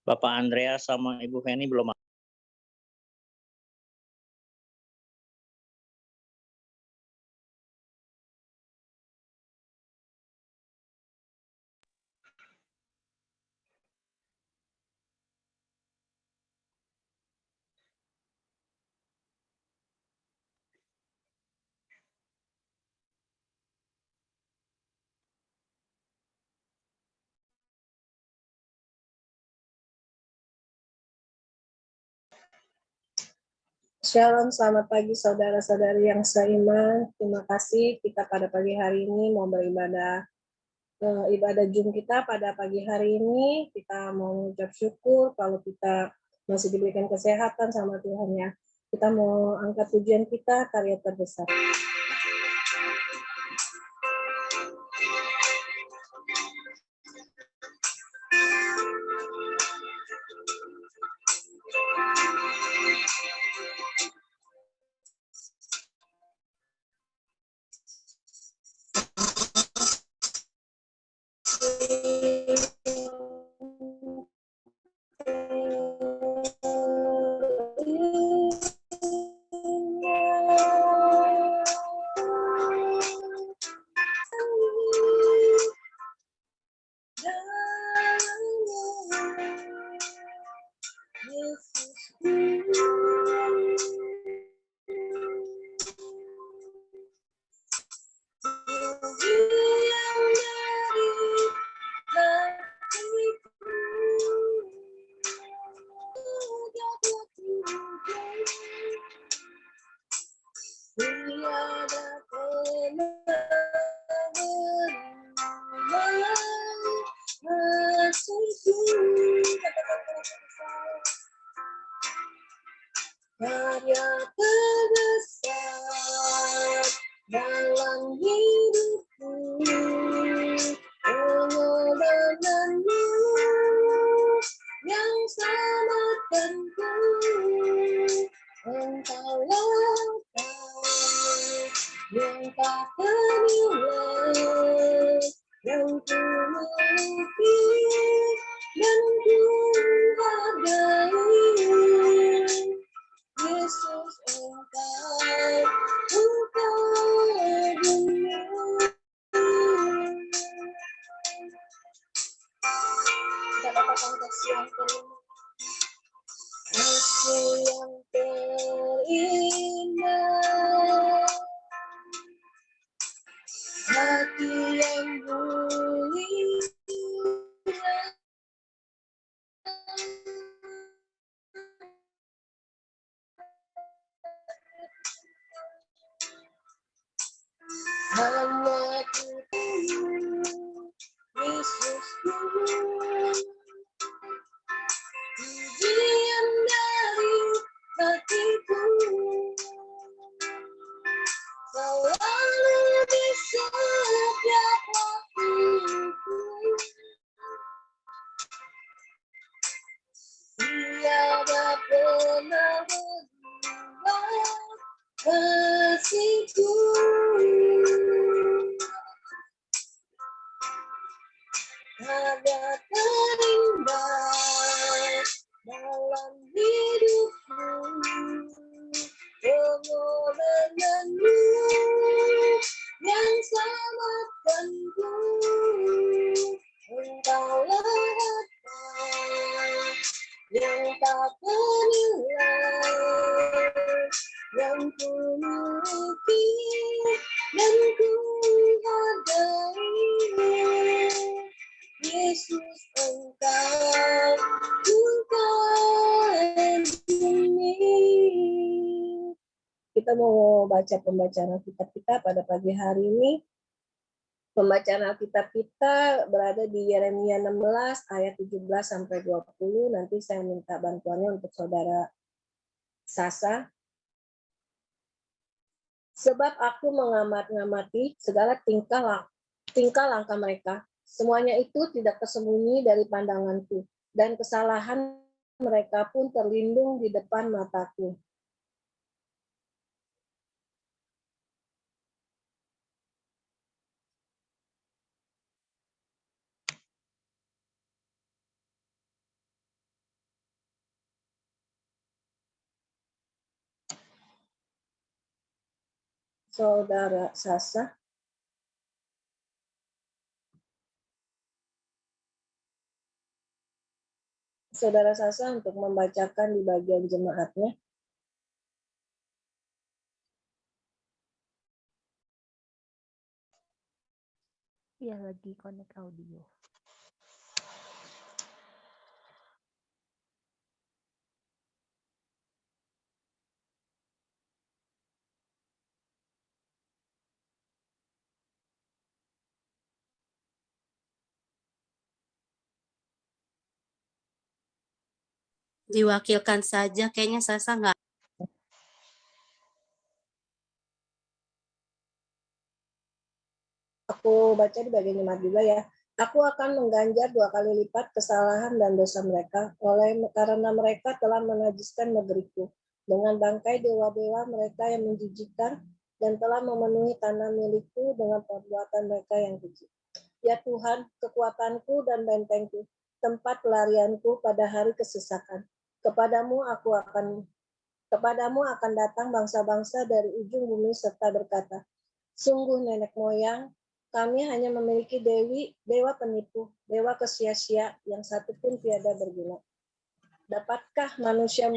Bapak Andreas sama Ibu Feni belum. Shalom, selamat pagi saudara-saudari yang seiman. Terima kasih kita pada pagi hari ini mau beribadah ibadah Jum kita pada pagi hari ini. Kita mau mengucap syukur kalau kita masih diberikan kesehatan sama Tuhan ya. Kita mau angkat pujian kita, karya terbesar. Karya terbesar dalam hidupku, pengorbananmu yang sangat tentu. Engkaulah yang tak ternilai, yang ku miliki dan ku hargai. Yesus, Engkau dunia. Kita katakan kasih yang terindah, kasih yang terindah, hati yang mulia. Hanya Tuhan, Yesusku, pujian dari hatiku, selalu di setiap waktuku. Tiada pernah berubah kasihku. Ada terindah dalam hidupku, pengorbananmu yang sangat tentu. Engkaulah harta yang tak ternilai, yang ku miliki dan ku hargai. Yesus, Engkau ini. Kita mau baca pembacaan Alkitab kita pada pagi hari ini. Pembacaan Alkitab kita berada di Yeremia 16 ayat 17 sampai 20. Nanti saya minta bantuannya untuk saudara Sasa. Sebab aku mengamati segala tingkah langkah mereka. Semuanya itu tidak tersembunyi dari pandanganku, dan kesalahan mereka pun terlindung di depan mataku. Saudara Sasa. Saudara Sasa untuk membacakan di bagian jemaatnya. Ya, lagi connect audio. Diwakilkan saja, kayaknya Sasa nggak. Aku baca di bagian jemaat juga ya. Aku akan mengganjar 2 kali lipat kesalahan dan dosa mereka karena mereka telah menajiskan negeriku dengan bangkai dewa-dewa mereka yang menjijikkan dan telah memenuhi tanah milikku dengan perbuatan mereka yang keji. Ya Tuhan, kekuatanku dan bentengku, tempat pelarianku pada hari kesesakan. Kepadamu akan datang bangsa-bangsa dari ujung bumi serta berkata, sungguh nenek moyang kami hanya memiliki dewa penipu, dewa kesia-sia yang satu pun tiada berguna. Dapatkah manusia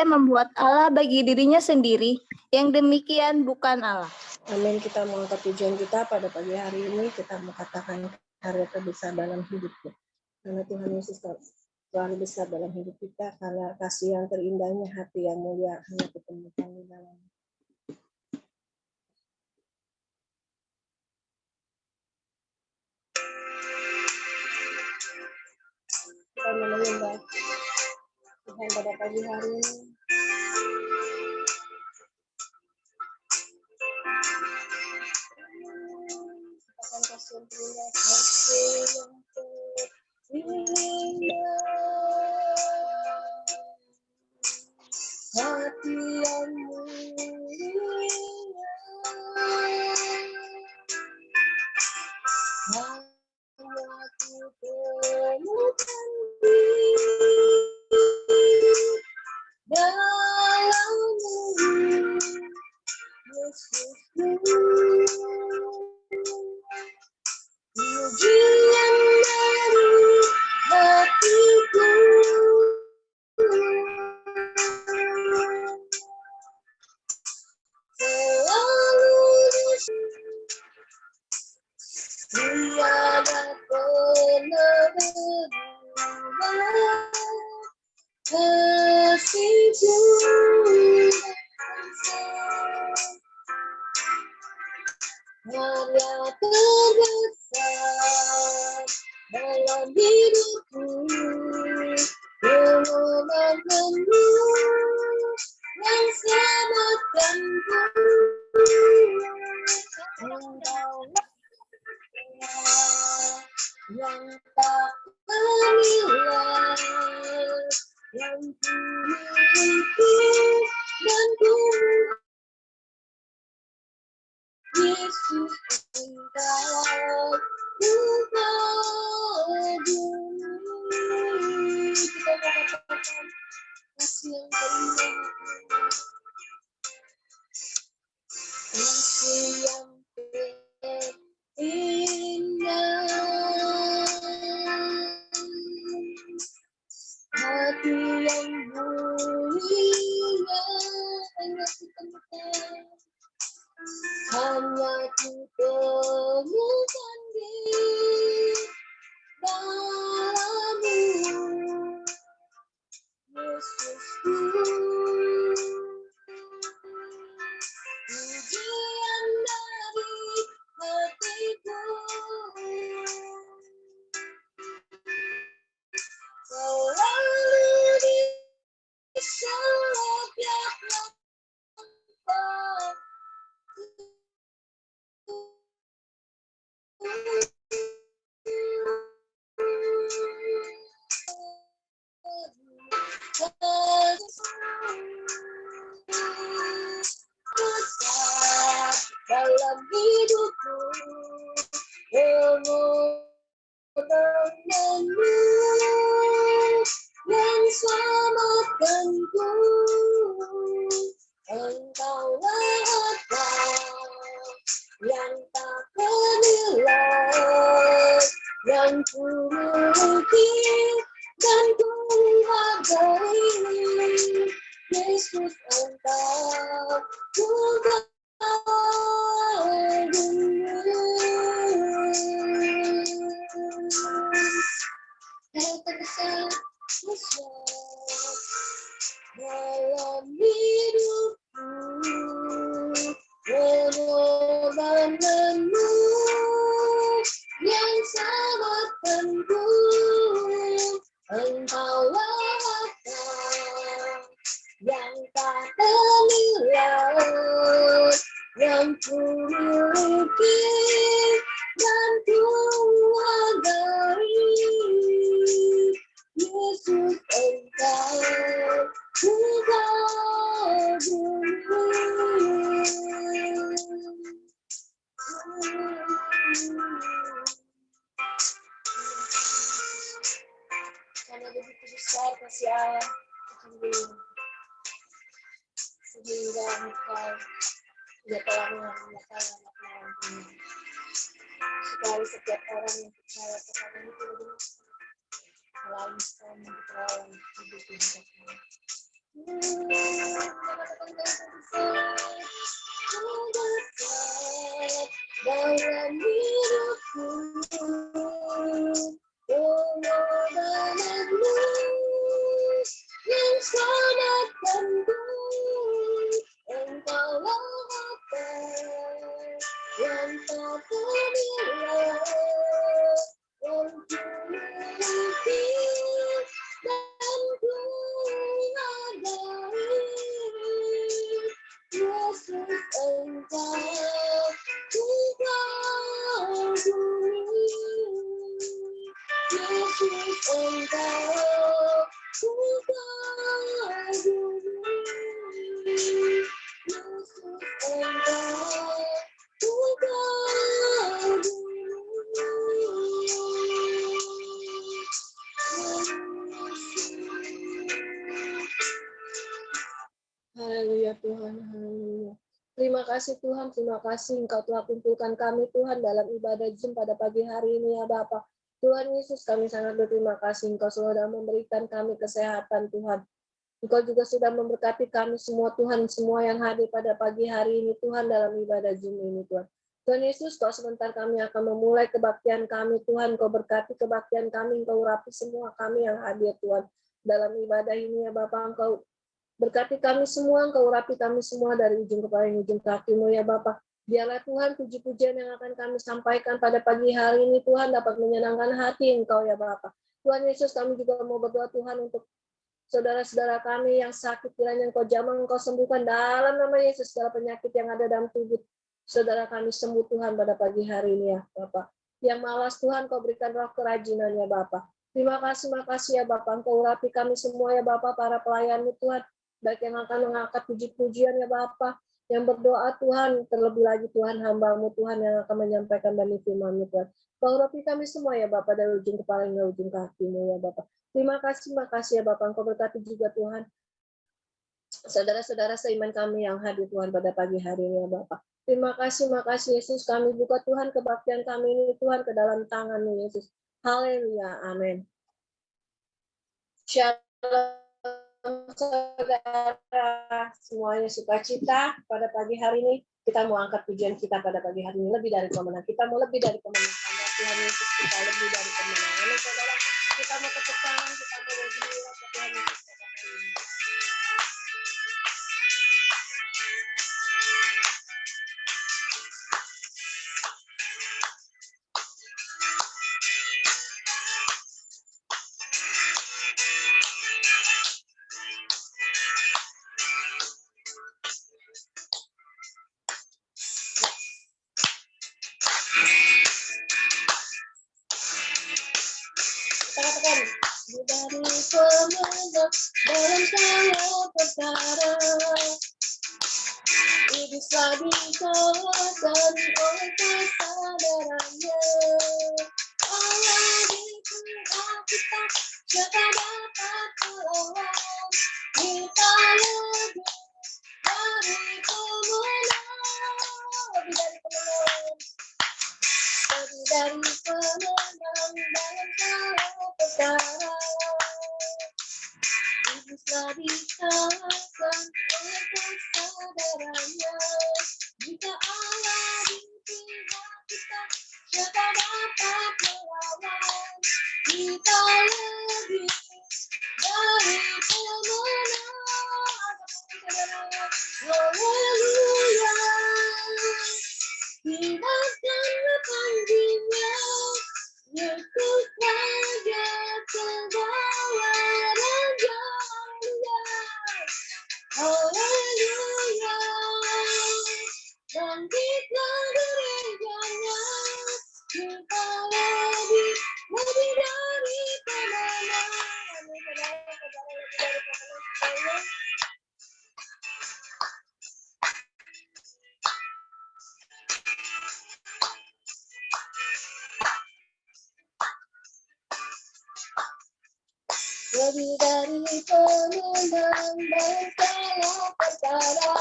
membuat Allah bagi dirinya sendiri? Yang demikian bukan Allah. Amin. Kita mengangkat tujuan kita pada pagi hari ini. Kita mau katakan karya terbesar dalam hidupnya. Karena Tuhan Yesus telah besar dalam hidup kita. Karena kasih yang terindahnya, hati yang mulia hanya ditemukan di dalam. Kita menyembah Tuhan pada pagi hari ini. Akan kasih terindah, hati yang mulia, hanya ku temukan dalam-Mu, Yesusku. Pujian dari hatiku, selalu tiada pernah berubah kasih-Mu. Karya terbesar dalam hidupku, kemenanganmu yang selamatkanku. Engkaulah yang tak ternilai, yang ku miliki dan ku Yesus, Engkau peduli. Kita mengatakan kasih yang terindah, kasih yang terindah, hati yang mulia hanya ditemukan. Hanya ku temukan di dalam-Mu, Yesusku. Pujian dari hatiku, selalu di setiap langkah. Dalam hidupku, kemenanganmu yang selamatkanku. Engkaulah yang ku miliki dan ku hargai. Yesus Engkau Tuhan yang terbesar dalam hidupku, pengorbananmu yang sangat penting. Engkaulah harta yang tak ternilai, yang ku miliki dan ku hargai. Yesus Engkau Tuhan dunia. Karena begitu besar kasih Allah sehingga Engkau tidak telah mengampuni anak-anakmu. Sekali setiap orang yang percaya kepada itu melalui Tuhan dalam hidup hidupnya. Dalam hidupku, pengorbananmu yang sangat penting. Engkaulah harta yang tak ternilai, yang ku miliki dan ku hargai. Yesus Engkau Tuhan dunia. Yesus Engkau Tuhan dunia. Yesus Engkau Tuhan dunia. Haleluya Tuhan, haleluya. Terima kasih Tuhan, terima kasih Engkau telah kumpulkan kami Tuhan dalam ibadah Zoom pada pagi hari ini ya Bapa. Tuhan Yesus, kami sangat berterima kasih Engkau sudah memberikan kami kesehatan Tuhan. Engkau juga sudah memberkati kami semua Tuhan, semua yang hadir pada pagi hari ini Tuhan dalam ibadah Zoom ini Tuhan. Tuhan Yesus, Kau sebentar kami akan memulai kebaktian kami Tuhan. Kau berkati kebaktian kami, Engkau urapi semua kami yang hadir Tuhan dalam ibadah ini ya Bapa. Engkau berkati kami semua, Engkau urapi kami semua dari ujung kepala hingga ujung kakimu ya Bapa. Biarlah Tuhan puji-pujian yang akan kami sampaikan pada pagi hari ini Tuhan dapat menyenangkan hati Engkau ya Bapa. Tuhan Yesus, kami juga mau berdoa Tuhan untuk saudara-saudara kami yang sakit, kiranya Engkau jamah, Engkau sembuhkan dalam nama Yesus segala penyakit yang ada dalam tubuh saudara kami sembuh Tuhan pada pagi hari ini ya Bapa. Yang malas Tuhan Kau berikan roh kerajinan ya Bapa. Terima kasih ya Bapa. Engkau urapi kami semua ya Bapa, para pelayan-Mu Tuhan, baik yang akan mengangkat puji-pujian ya Bapa, yang berdoa Tuhan, terlebih lagi Tuhan hamba-Mu Tuhan yang akan menyampaikan benih firman-Mu Tuhan. Kau urapi kami semua ya Bapa dari ujung kepala hingga ujung kakimu ya Bapa. Terima kasih ya Bapa. Engkau berkati juga Tuhan saudara-saudara seiman kami yang hadir Tuhan pada pagi hari ini ya Bapa. Terima kasih Yesus. Kami buka Tuhan kebaktian kami ini Tuhan ke dalam tangan-Mu Yesus. Haleluya. Amin. Shalom saudara, semuanya sukacita pada pagi hari ini. Kita mau angkat pujian kita pada pagi hari ini lebih dari pemenang. Kita mau lebih dari pemenang. Karena Tuhan Yesus kita lebih dari pemenang. Amin saudara. Kita mau tepuk tangan, kita mau bergembira ke Tuhan Yesus pada hari ini. Katakan, dari pemenang dalam segala perkara, iblislah dikalahkan oleh kesadarannya. Allah di tengah kita, siapa dapat melawan? Kita lebih dari pemenang, lebih dari pemenang, lebih dari pemenang. berbicara. Bisa disalahkan oleh kesadarannya. Jika Allah di pihak kita, siapa dapat melawan? Kita lebih dari pemenang. Haleluya. Dimakanlah panggilnya, Yesus Raja segala raja. Haleluya. Bangkitlah gerejanya, kita lebih dari pemenang. Lebih dari pemenang dan segala perkara,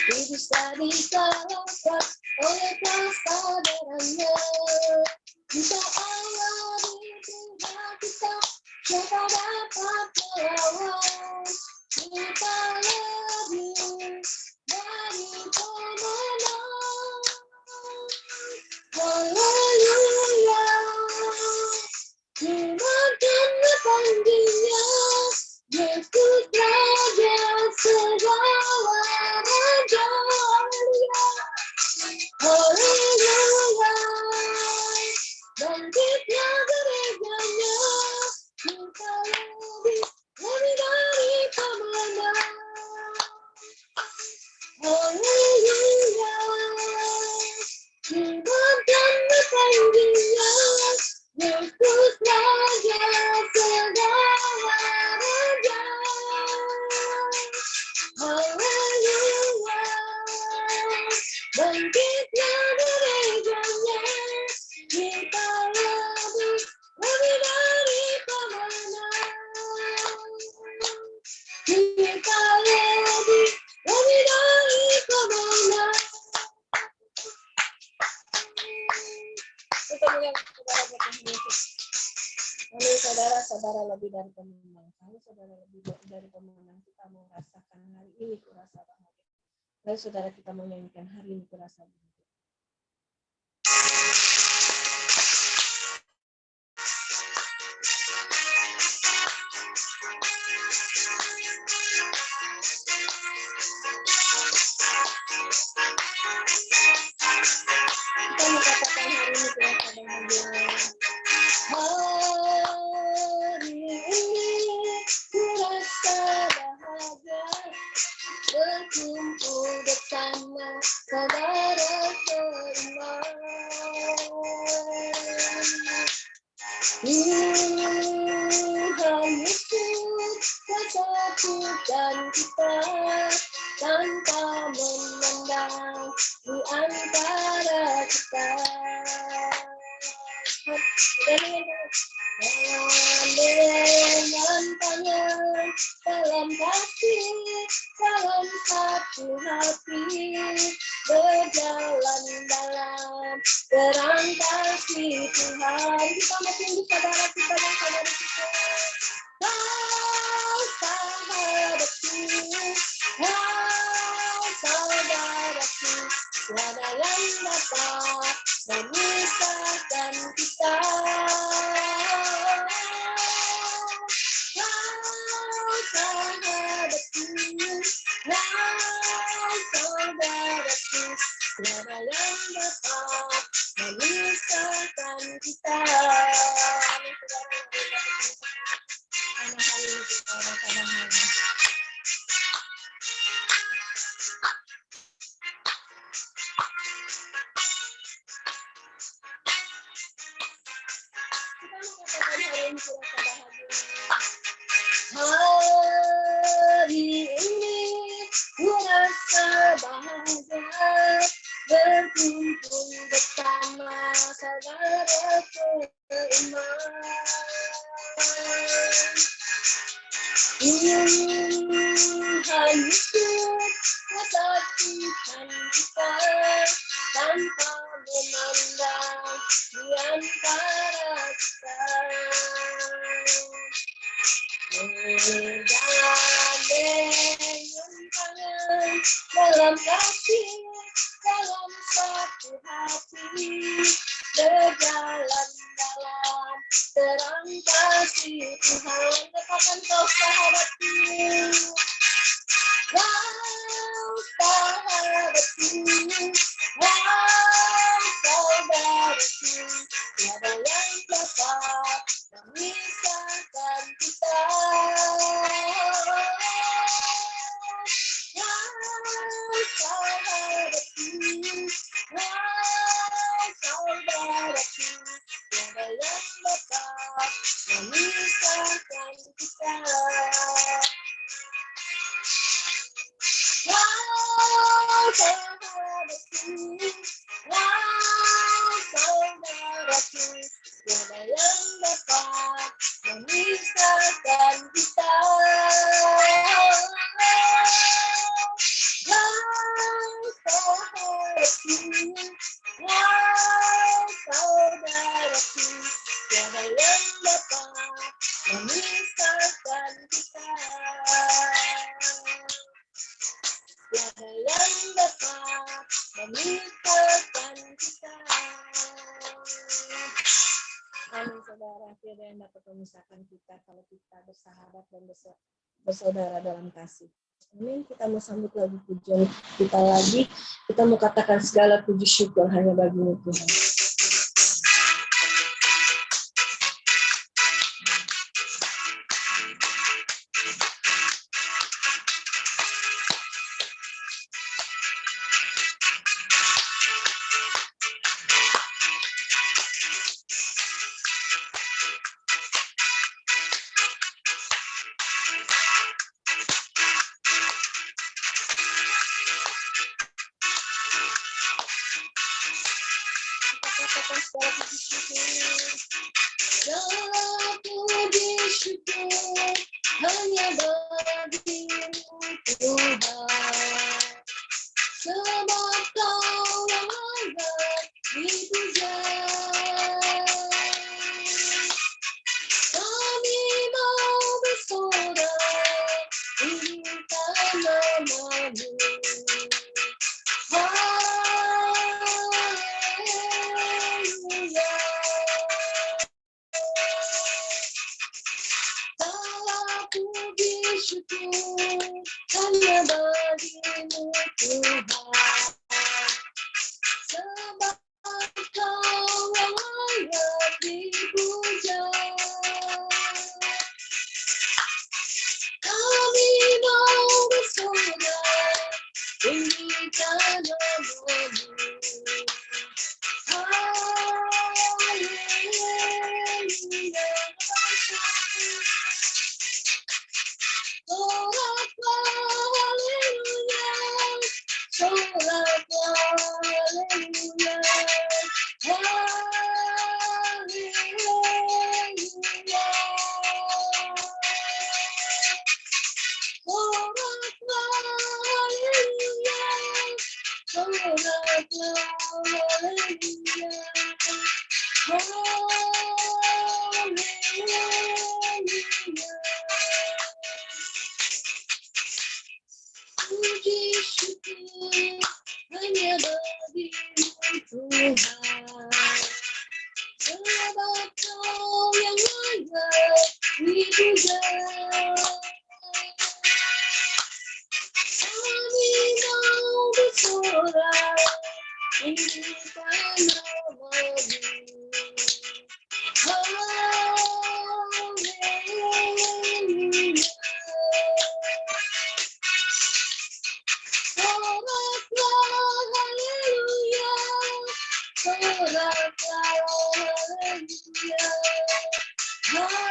bisa dikalahkan oleh kesadarannya. Jika Allah di pihak kita, siapa dapat melawan? Kita lebih dari pemenang. Haleluya. Dimakanlah panggilnya, Yesus Raja segala raja. Haleluya. Bangkitlah gerejanya, kita lebih dari pemenang. Haleluya. Dimakanlah panggilnya, Yesus Raja segala raja. Haleluya. Bangkitlah gerejanya, kita lebih dari pemenang. Kita lebih dari pemenang. Kita melihat saudara berkata Yesus. Lalu saudara-saudara lebih dari pemenang. Kalau saudara lebih dari pemenang, kita mau rasakan hari ini kurasa bahagia. Lalu saudara kita mau nyanyikan hari ini kurasa bahagia. Kita mau katakan hari ini kurasa bahagia. Hari ini kurasa bahagia, berkumpul bersama saudara seiman. Tuhan Yesus persatukan kita tanpa memandang di antara kita. Dengan tangan, dalam kasih, dalam satu hati, berjalan dalam terang kasih Tuhan. Kita makin di saudara kita dan saudara kita. Kau sahabatku, kau saudaraku, tiada yang dapat memisahkan kita. Kau sahabatku, kau saudaraku, tiada yang dapat memisahkan kita. Karena hari ini kita pada hari. Hari ini kurasa bahagia, berkumpul bersama saudara seiman. Tuhan Yesus persatukan kita tanpa memandang di antara kita. Bergandeng tangan dalam kasih, dalam satu hati, berjalan dalam terang kasih Tuhan. Katakan kau sahabatku, wow sahabatku, wow saudaraku, tiada yang dapat memisahkan kita. Wow sahabatku, wow saudaraku, tiada yang dapat memisahkan kita. Wow sahabatku, wow saudaraku, tiada yang dapat memisahkan kita. Wow sahabatku, wow saudaraku, tiada yang dapat memisahkan kita. Tiada yang dapat memisahkan kita. Amin saudara, tiada yang dapat memisahkan kita kalau kita bersahabat dan bersaudara dalam kasih. Amin. Kita mau sambut lagi pujian kita lagi. Kita mau katakan segala puji syukur hanya bagi-Mu Tuhan. Katakan segala puji syukur. Segala puji syukur hanya bagi-Mu Tuhan. Sebab Kau yang layak dipuja. Kami mau bersorak tinggikan nama-Mu. Haleluya. Segala puji syukur hanya bagi-Mu Tuhan. Sebab Kau yang layak dipuja. Kami mau bersorak tinggikan nama-Mu. Haleluya. Soraklah haleluya. Soraklah haleluya. Haleluya. Soraklah haleluya. Soraklah haleluya. Puji syukur hanya bagi-Mu Tuhan. Sebab Kau yang layak dipuja. Kami mau bersorak tinggikan nama-Mu. Haleluya. Soraklah haleluya. Soraklah haleluya. Haleluya.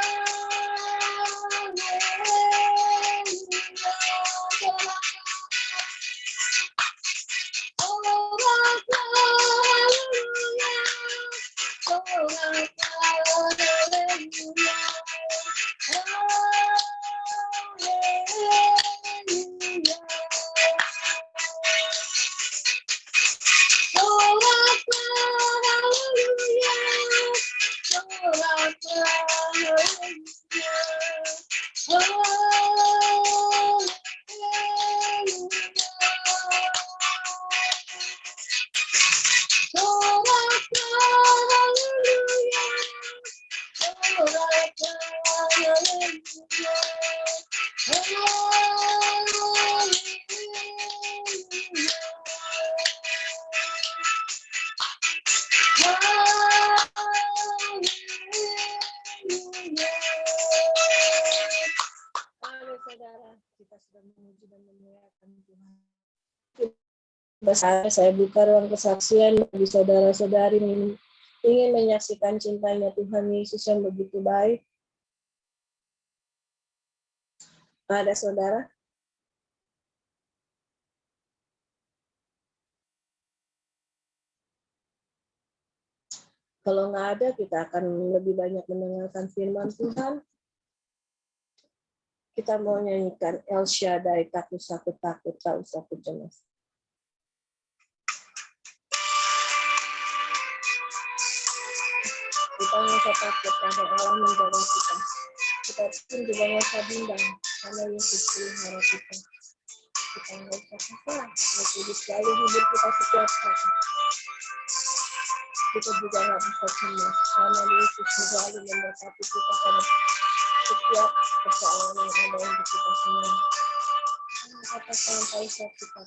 Haleluya. Saudara, kita sudah memuji dan memuliakan Tuhan. Besar, saya buka ruang kesaksian bagi saudara-saudari ingin menyaksikan cintanya Tuhan Yesus yang begitu baik. Ada saudara? Kalau nggak ada, kita akan lebih banyak mendengarkan firman Tuhan. Kita mau nyanyikan El Shaddai, tak usah takut, tak usah cemas. Kita nggak usah takut, karena Allah menjaga kita. Kita pun juga nggak usah bimbang, karena Yesus pelihara kita. Kita nggak usah khawatir, Yesus selalu hidup kita setiap saat. Kita juga nggak bisa cemas, karena Yesus selalu memberkati kita pada setiap persoalan yang ada untuk kita semua. Katakan Taisa kita.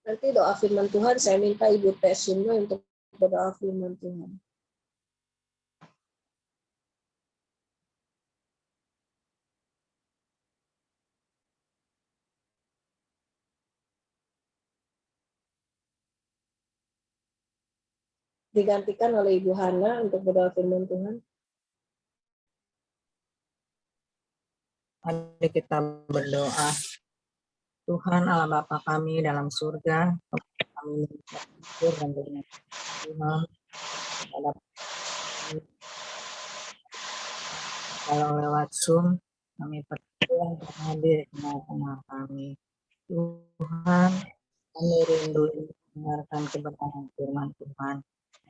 Nanti doa firman Tuhan, saya minta Ibu Tesunga untuk berdoa firman Tuhan. Digantikan oleh Ibu Hana untuk berdoa firman Tuhan. Mari kita berdoa. Tuhan Allah Bapa kami dalam surga, kami bersyukur dan berterima kasih Tuhan pada kalau lewat Zoom kami percaya untuk hadir di tengah-tengah kami. Tuhan, kami rindu mendengarkan kebenaran firman Tuhan.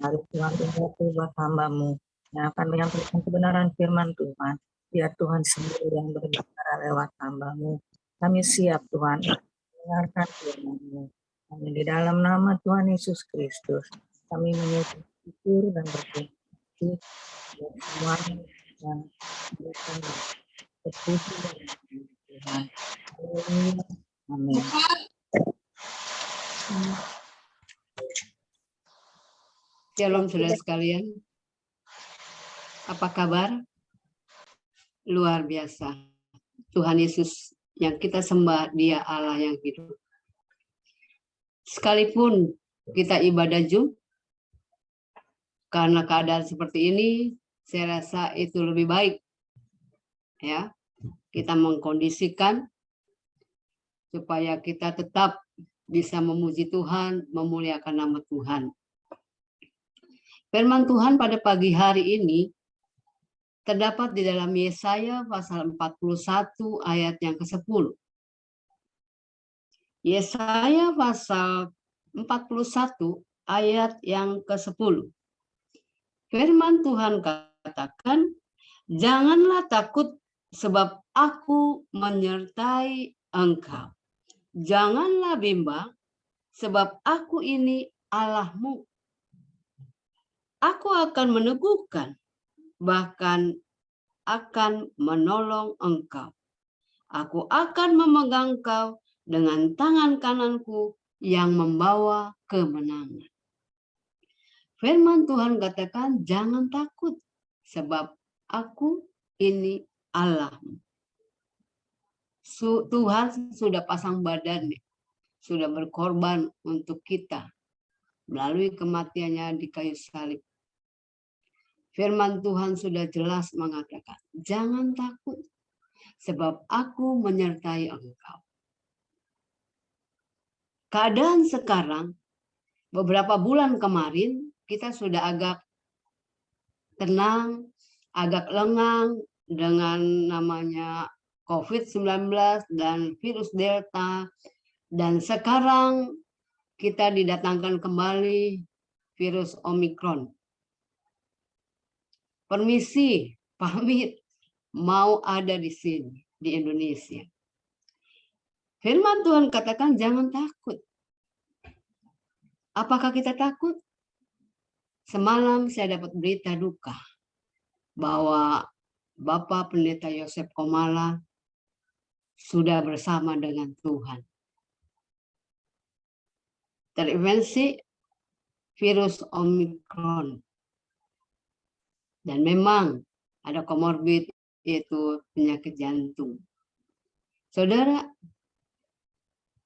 Mari Tuhan berkati buat hamba-Mu yang akan menyampaikan kebenaran firman Tuhan. Biar Tuhan sendiri yang berbicara lewat hamba-Mu. Kami siap Tuhan mendengarkan firman-Mu. Kami di dalam nama Tuhan Yesus Kristus. Kami mengucap syukur dan berterima kasih buat semuanya yang memberikan kesucian Tuhan. Haleluya. Amin. Shalom saudara sekalian. Apa kabar? Luar biasa. Tuhan Yesus yang kita sembah, Dia Allah yang hidup. Sekalipun kita ibadah Zoom, karena keadaan seperti ini, saya rasa itu lebih baik. Ya, kita mengkondisikan supaya kita tetap bisa memuji Tuhan, memuliakan nama Tuhan. Firman Tuhan pada pagi hari ini terdapat di dalam Yesaya pasal 41 ayat yang ke-10. Yesaya pasal 41 ayat yang ke-10. Firman Tuhan katakan, "Janganlah takut sebab aku menyertai engkau. Janganlah bimbang sebab aku ini Allahmu. Aku akan meneguhkan, bahkan akan menolong engkau. Aku akan memegang engkau dengan tangan kananku yang membawa kemenangan." Firman Tuhan katakan, jangan takut, sebab aku ini Allahmu. Tuhan sudah pasang badan, sudah berkorban untuk kita melalui kematiannya di kayu salib. Firman Tuhan sudah jelas mengatakan, jangan takut, sebab aku menyertai engkau. Keadaan sekarang, beberapa bulan kemarin, kita sudah agak tenang, agak lengang dengan namanya COVID-19 dan virus Delta. Dan sekarang kita didatangkan kembali virus Omikron. Permisi, pamit, mau ada di sini, di Indonesia. Firman Tuhan katakan jangan takut. Apakah kita takut? Semalam saya dapat berita duka bahwa Bapak Pendeta Yosef Komala sudah bersama dengan Tuhan. terinfeksi virus Omicron. Dan memang ada komorbid, yaitu penyakit jantung. Saudara,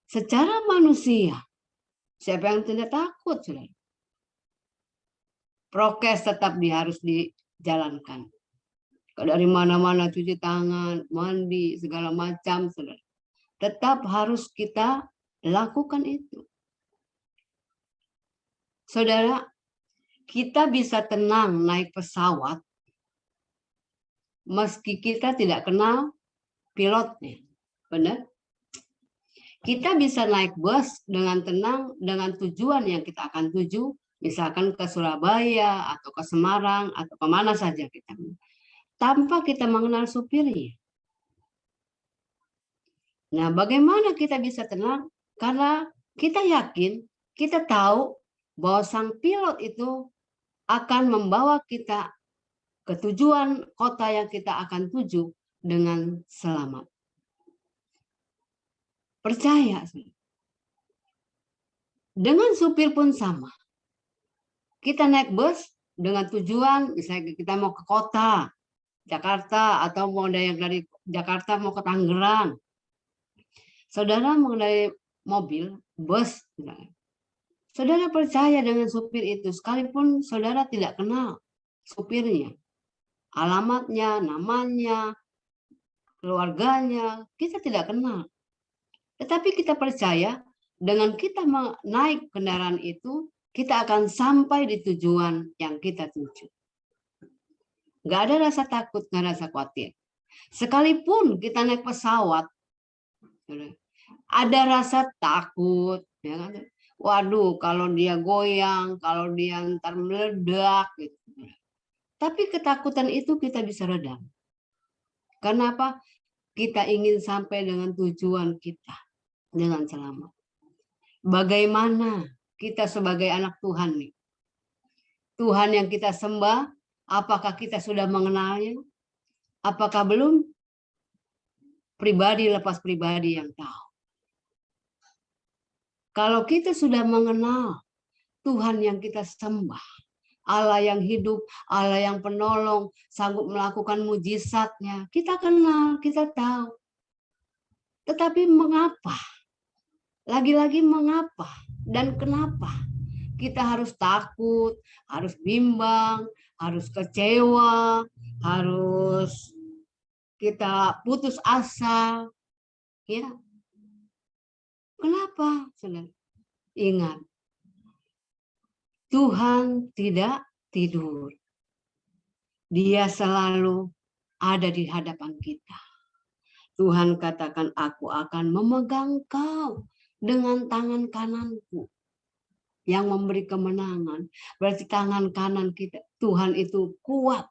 secara manusia, siapa yang tidak takut, saudara? Prokes tetap harus dijalankan. Dari mana-mana cuci tangan, mandi, segala macam, saudara. Tetap harus kita lakukan itu. Saudara, kita bisa tenang naik pesawat meski kita tidak kenal pilotnya. Benar? Kita bisa naik bus dengan tenang dengan tujuan yang kita akan tuju, misalkan ke Surabaya atau ke Semarang atau kemana saja kita, tanpa kita mengenal supirnya. Nah, bagaimana kita bisa tenang? Karena kita yakin, kita tahu bahwa sang pilot itu akan membawa kita ke tujuan kota yang kita akan tuju dengan selamat. Percaya. Dengan supir pun sama. Kita naik bus dengan tujuan, misalnya kita mau ke kota, Jakarta, atau mau dari Jakarta mau ke Tangerang. Saudara mengendarai mobil, bus, saudara percaya dengan supir itu, sekalipun saudara tidak kenal supirnya, alamatnya, namanya, keluarganya, kita tidak kenal. Tetapi kita percaya dengan kita naik kendaraan itu, kita akan sampai di tujuan yang kita tuju. Nggak ada rasa takut, nggak ada rasa khawatir. Sekalipun kita naik pesawat, ada rasa takut, ya kan? Waduh, kalau dia goyang, kalau dia ntar meledak, gitu. Tapi ketakutan itu kita bisa redam. Karena apa? Kita ingin sampai dengan tujuan kita dengan selamat. Bagaimana kita sebagai anak Tuhan nih? Tuhan yang kita sembah, apakah kita sudah mengenalnya? Apakah belum? Pribadi lepas pribadi yang tahu. Kalau kita sudah mengenal Tuhan yang kita sembah, Allah yang hidup, Allah yang penolong, sanggup melakukan mujizatnya, kita kenal, kita tahu. Tetapi mengapa? Lagi-lagi mengapa dan kenapa? Kita harus takut, harus bimbang, harus kecewa, harus kita putus asa. Ya. Kenapa? Ingat, Tuhan tidak tidur. Dia selalu ada di hadapan kita. Tuhan katakan, aku akan memegang kau dengan tangan kananku yang memberi kemenangan. Berarti tangan kanan kita, Tuhan itu kuat.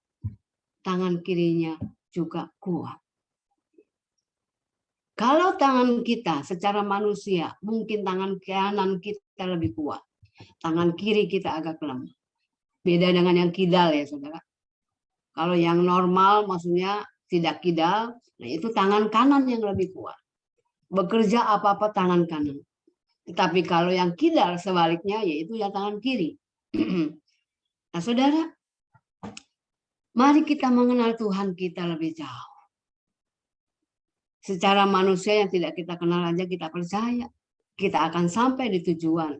Tangan kirinya juga kuat. Kalau tangan kita secara manusia, mungkin tangan kanan kita lebih kuat. Tangan kiri kita agak lemah. Beda dengan yang kidal ya saudara. Kalau yang normal maksudnya tidak kidal, nah itu tangan kanan yang lebih kuat. Bekerja apa-apa tangan kanan. Tetapi kalau yang kidal sebaliknya yaitu yang tangan kiri. Nah saudara, mari kita mengenal Tuhan kita lebih jauh. Secara manusia yang tidak kita kenal aja kita percaya. Kita akan sampai di tujuan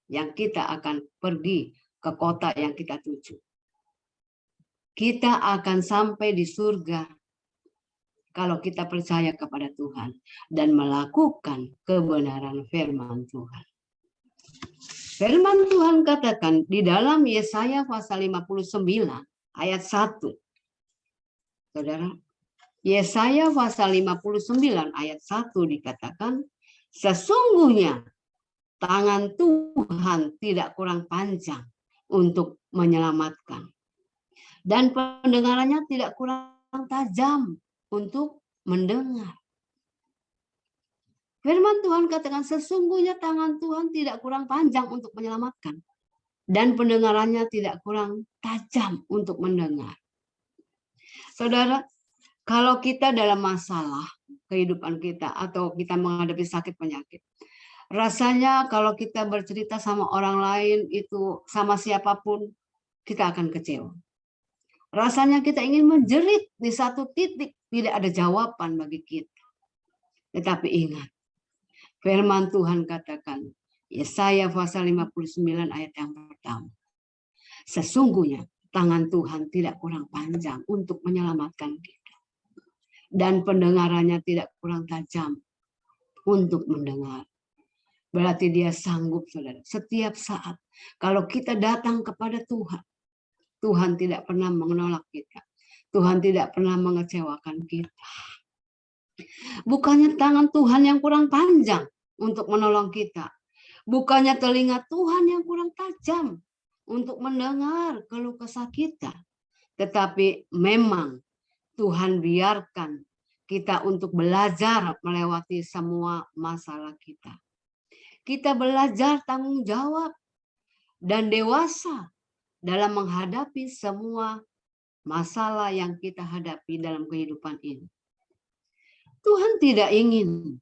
yang kita akan pergi ke kota yang kita tuju. Kita akan sampai di surga kalau kita percaya kepada Tuhan dan melakukan kebenaran firman Tuhan. Firman Tuhan katakan di dalam Yesaya pasal 59 ayat 1. Saudara, Yesaya pasal 59 ayat 1 dikatakan, sesungguhnya tangan Tuhan tidak kurang panjang untuk menyelamatkan. Dan pendengarannya tidak kurang tajam untuk mendengar. Firman Tuhan katakan, sesungguhnya tangan Tuhan tidak kurang panjang untuk menyelamatkan. Dan pendengarannya tidak kurang tajam untuk mendengar. Saudara, kalau kita dalam masalah kehidupan kita atau kita menghadapi sakit penyakit, Rasanya kalau kita bercerita sama orang lain itu sama siapapun, kita akan kecewa. Rasanya kita ingin menjerit di satu titik, tidak ada jawaban bagi kita. Tetapi ingat, firman Tuhan katakan, Yesaya pasal 59 ayat yang pertama. Sesungguhnya tangan Tuhan tidak kurang panjang untuk menyelamatkan kita. Dan pendengarannya tidak kurang tajam untuk mendengar. Berarti dia sanggup, saudara. Setiap saat, kalau kita datang kepada Tuhan, Tuhan tidak pernah menolak kita. Tuhan tidak pernah mengecewakan kita. Bukannya tangan Tuhan yang kurang panjang untuk menolong kita. Bukannya telinga Tuhan yang kurang tajam untuk mendengar keluh kesah kita. Tetapi memang Tuhan biarkan kita untuk belajar melewati semua masalah kita. Kita belajar tanggung jawab dan dewasa dalam menghadapi semua masalah yang kita hadapi dalam kehidupan ini. Tuhan tidak ingin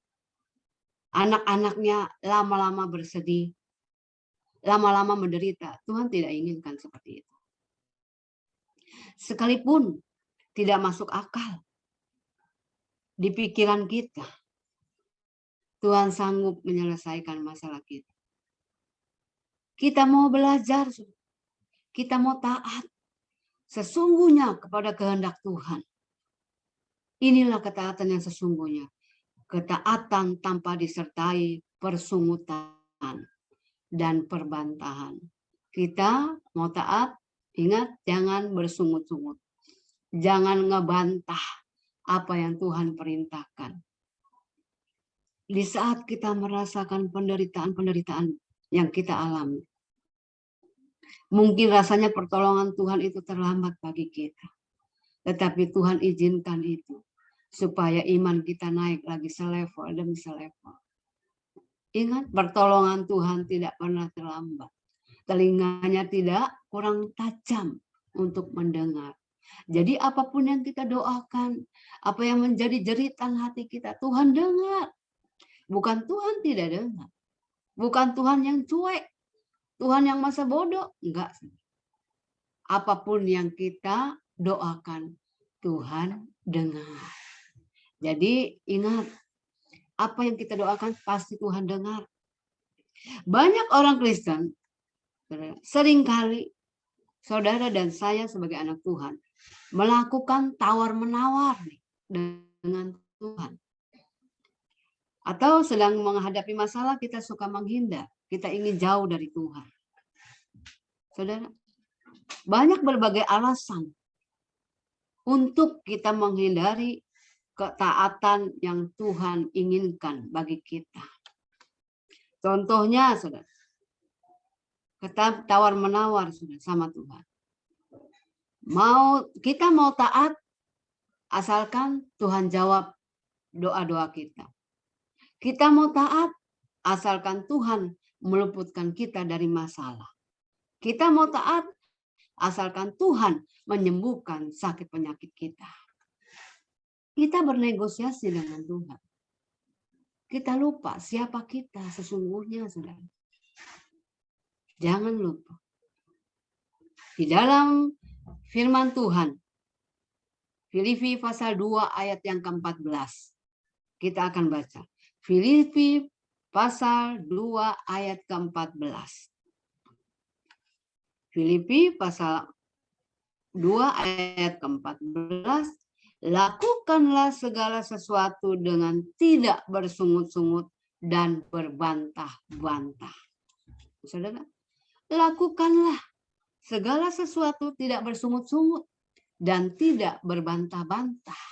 anak-anaknya lama-lama bersedih, lama-lama menderita. Tuhan tidak inginkan seperti itu. Sekalipun tidak masuk akal di pikiran kita, Tuhan sanggup menyelesaikan masalah kita. Kita mau belajar, kita mau taat sesungguhnya kepada kehendak Tuhan. Inilah ketaatan yang sesungguhnya. Ketaatan tanpa disertai persungutan dan perbantahan. Kita mau taat, ingat jangan bersungut-sungut. Jangan ngebantah apa yang Tuhan perintahkan. Di saat kita merasakan penderitaan-penderitaan yang kita alami. Mungkin rasanya pertolongan Tuhan itu terlambat bagi kita. Tetapi Tuhan izinkan itu. Supaya iman kita naik lagi selevel demi selevel. Ingat, pertolongan Tuhan tidak pernah terlambat. Telinganya tidak kurang tajam untuk mendengar. Jadi apapun yang kita doakan, apa yang menjadi jeritan hati kita, Tuhan dengar. Bukan Tuhan tidak dengar. Bukan Tuhan yang cuek. Tuhan yang masa bodoh. Enggak. Apapun yang kita doakan, Tuhan dengar. Jadi ingat, apa yang kita doakan pasti Tuhan dengar. Banyak orang Kristen, seringkali saudara dan saya sebagai anak Tuhan, melakukan tawar-menawar dengan Tuhan. Atau sedang menghadapi masalah, kita suka menghindar. Kita ingin jauh dari Tuhan. Saudara, banyak berbagai alasan untuk kita menghindari ketaatan yang Tuhan inginkan bagi kita. Contohnya, saudara, kita tawar-menawar sudah sama Tuhan. Kita mau taat, asalkan Tuhan jawab doa-doa kita. Kita mau taat, asalkan Tuhan meluputkan kita dari masalah. Kita mau taat, asalkan Tuhan menyembuhkan sakit penyakit kita. Kita bernegosiasi dengan Tuhan. Kita lupa siapa kita sesungguhnya, saudara. Jangan lupa. Di dalam firman Tuhan, Filipi pasal 2 ayat yang ke-14. Kita akan baca. Filipi pasal 2 ayat ke-14. Filipi pasal 2 ayat ke-14. Lakukanlah segala sesuatu dengan tidak bersungut-sungut dan berbantah-bantah. Saudara, lakukanlah segala sesuatu tidak bersungut-sungut dan tidak berbantah-bantah.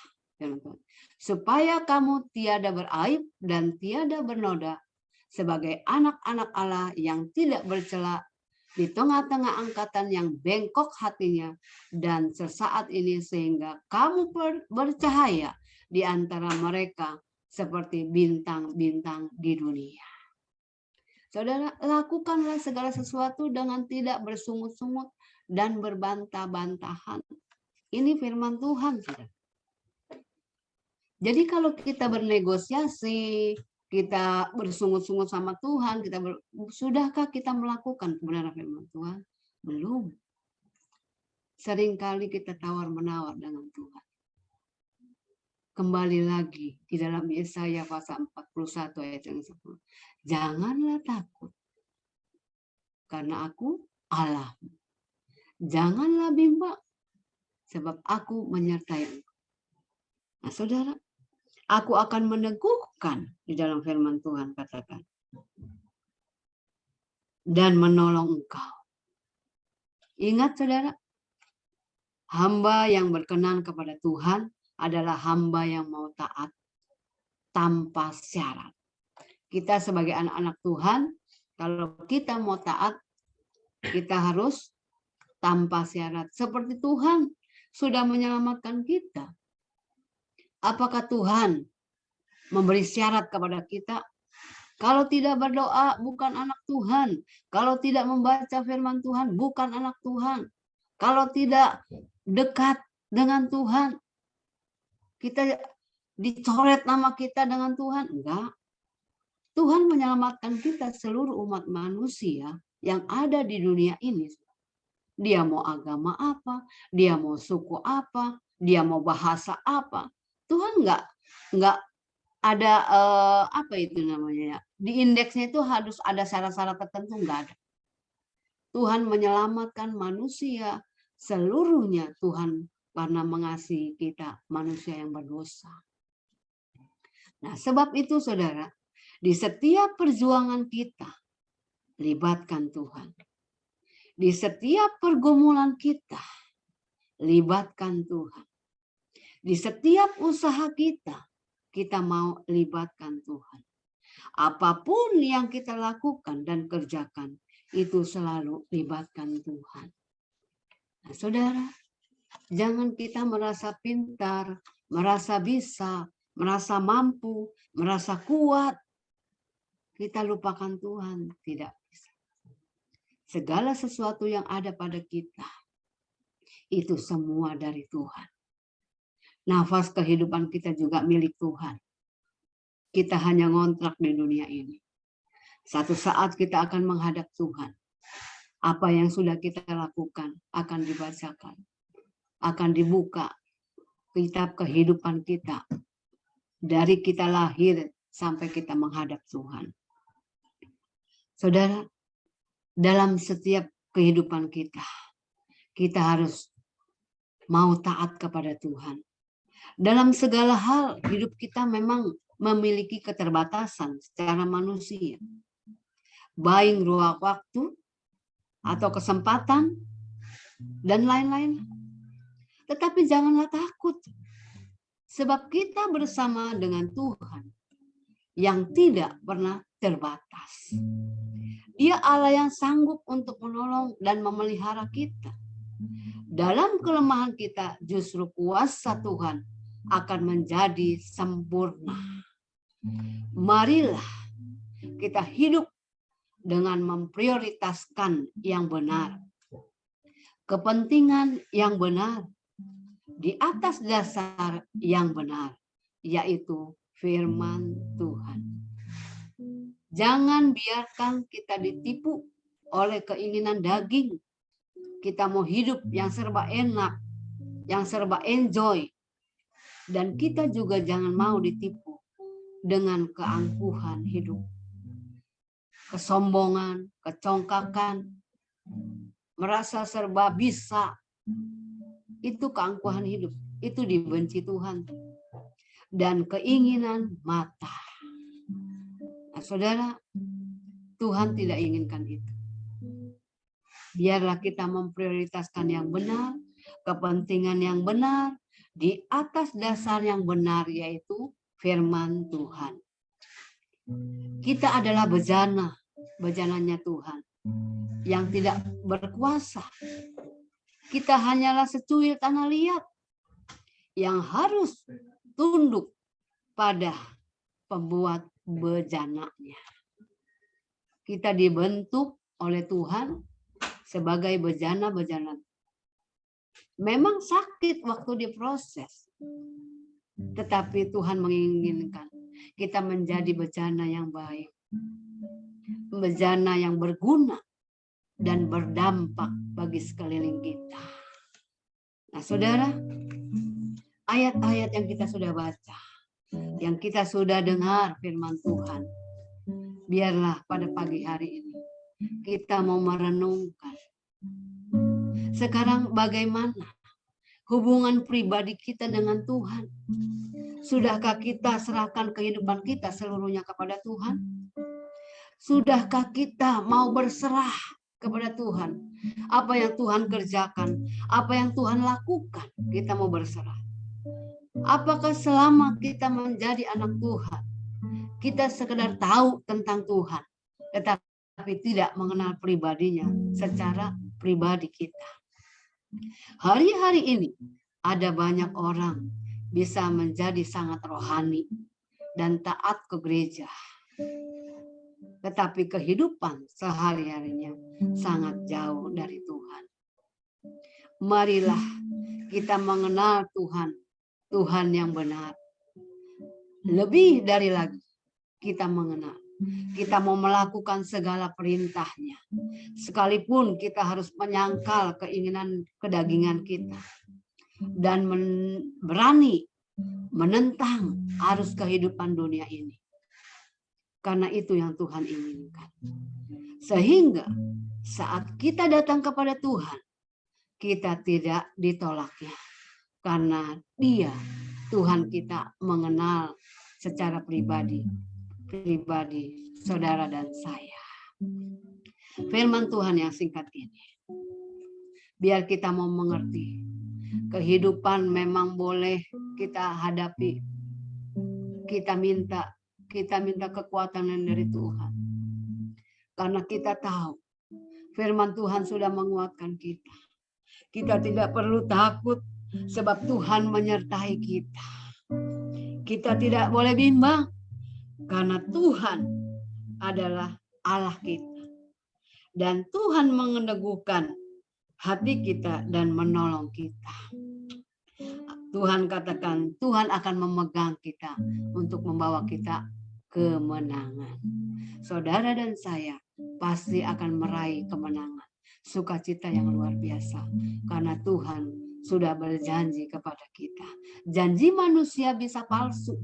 Supaya kamu tiada beraib dan tiada bernoda sebagai anak-anak Allah yang tidak bercela di tengah-tengah angkatan yang bengkok hatinya dan sesaat ini sehingga kamu bercahaya di antara mereka seperti bintang-bintang di dunia. Saudara, lakukanlah segala sesuatu dengan tidak bersungut-sungut dan berbantah-bantahan. Ini firman Tuhan, saudara. Jadi kalau kita bernegosiasi, kita bersungut-sungut sama Tuhan, sudahkah kita melakukan kebenaran firman Tuhan? Belum. Seringkali kita tawar-menawar dengan Tuhan. Kembali lagi di dalam Yesaya pasal 41 ayat yang 10. Janganlah takut, karena aku Allahmu. Janganlah bimbang, sebab aku menyertai engkau. Nah, saudara, aku akan meneguhkan di dalam firman Tuhan katakan. Dan menolong engkau. Ingat saudara, hamba yang berkenan kepada Tuhan adalah hamba yang mau taat tanpa syarat. Kita sebagai anak-anak Tuhan, kalau kita mau taat, kita harus tanpa syarat. Seperti Tuhan sudah menyelamatkan kita. Apakah Tuhan memberi syarat kepada kita? Kalau tidak berdoa, bukan anak Tuhan. Kalau tidak membaca firman Tuhan, bukan anak Tuhan. Kalau tidak dekat dengan Tuhan, kita dicoret nama kita dengan Tuhan. Enggak. Tuhan menyelamatkan kita seluruh umat manusia yang ada di dunia ini. Dia mau agama apa, dia mau suku apa, dia mau bahasa apa. Tuhan enggak ada apa itu namanya ya. Di indeksnya itu harus ada syarat-syarat tertentu, enggak ada. Tuhan menyelamatkan manusia seluruhnya. Tuhan karena mengasihi kita manusia yang berdosa. Nah, sebab itu saudara, di setiap perjuangan kita libatkan Tuhan. Di setiap pergumulan kita libatkan Tuhan. Di setiap usaha kita mau libatkan Tuhan. Apapun yang kita lakukan dan kerjakan, itu selalu libatkan Tuhan. Nah, saudara, jangan kita merasa pintar, merasa bisa, merasa mampu, merasa kuat. Kita lupakan Tuhan, tidak bisa. Segala sesuatu yang ada pada kita, itu semua dari Tuhan. Nafas kehidupan kita juga milik Tuhan. Kita hanya ngontrak di dunia ini. Satu saat kita akan menghadap Tuhan. Apa yang sudah kita lakukan akan dibacakan. Akan dibuka kitab kehidupan kita. Dari kita lahir sampai kita menghadap Tuhan. Saudara, dalam setiap kehidupan kita harus mau taat kepada Tuhan. Dalam segala hal, hidup kita memang memiliki keterbatasan secara manusia. Baik ruang waktu, atau kesempatan, dan lain-lain. Tetapi janganlah takut. Sebab kita bersama dengan Tuhan yang tidak pernah terbatas. Dia Allah yang sanggup untuk menolong dan memelihara kita. Dalam kelemahan kita, justru kuasa Tuhan akan menjadi sempurna. Marilah kita hidup dengan memprioritaskan yang benar. Kepentingan yang benar di atas dasar yang benar, yaitu firman Tuhan. Jangan biarkan kita ditipu oleh keinginan daging. Kita mau hidup yang serba enak, yang serba enjoy. Dan kita juga jangan mau ditipu dengan keangkuhan hidup. Kesombongan, kecongkakan, merasa serba bisa. Itu keangkuhan hidup. Itu dibenci Tuhan. Dan keinginan mata. Nah, saudara, Tuhan tidak inginkan itu. Biarlah kita memprioritaskan yang benar, kepentingan yang benar, di atas dasar yang benar, yaitu firman Tuhan. Kita adalah bejana, bejananya Tuhan, yang tidak berkuasa. Kita hanyalah secuil tanah liat, yang harus tunduk pada pembuat bejananya. Kita dibentuk oleh Tuhan sebagai bejana-bejana. Memang sakit waktu diproses. Tetapi Tuhan menginginkan kita menjadi bejana yang baik, bejana yang berguna dan berdampak bagi sekeliling kita. Nah, saudara, ayat-ayat yang kita sudah baca, yang kita sudah dengar firman Tuhan, biarlah pada pagi hari ini kita mau merenungkan. Sekarang bagaimana hubungan pribadi kita dengan Tuhan? Sudahkah kita serahkan kehidupan kita seluruhnya kepada Tuhan? Sudahkah kita mau berserah kepada Tuhan? Apa yang Tuhan kerjakan, apa yang Tuhan lakukan, kita mau berserah. Apakah selama kita menjadi anak Tuhan, kita sekedar tahu tentang Tuhan, tetapi tidak mengenal pribadinya secara pribadi kita? Hari-hari ini ada banyak orang bisa menjadi sangat rohani dan taat ke gereja, tetapi kehidupan sehari-harinya sangat jauh dari Tuhan. Marilah kita mengenal Tuhan, Tuhan yang benar. Lebih dari lagi, kita mengenal. Kita mau melakukan segala perintahnya. Sekalipun kita harus menyangkal keinginan kedagingan kita. Dan berani menentang arus kehidupan dunia ini. Karena itu yang Tuhan inginkan. Sehingga saat kita datang kepada Tuhan, kita tidak ditolaknya. Karena Dia, Tuhan kita mengenal secara pribadi saudara dan saya. Firman Tuhan yang singkat ini, biar kita mau mengerti, kehidupan memang boleh kita hadapi. Kita minta kekuatan dari Tuhan. Karena kita tahu firman Tuhan sudah menguatkan kita. Kita tidak perlu takut sebab Tuhan menyertai kita. Kita tidak boleh bimbang karena Tuhan adalah Allah kita. Dan Tuhan meneguhkan hati kita dan menolong kita. Tuhan katakan, Tuhan akan memegang kita untuk membawa kita kemenangan. Saudara dan saya pasti akan meraih kemenangan, sukacita yang luar biasa. Karena Tuhan sudah berjanji kepada kita. Janji manusia bisa palsu,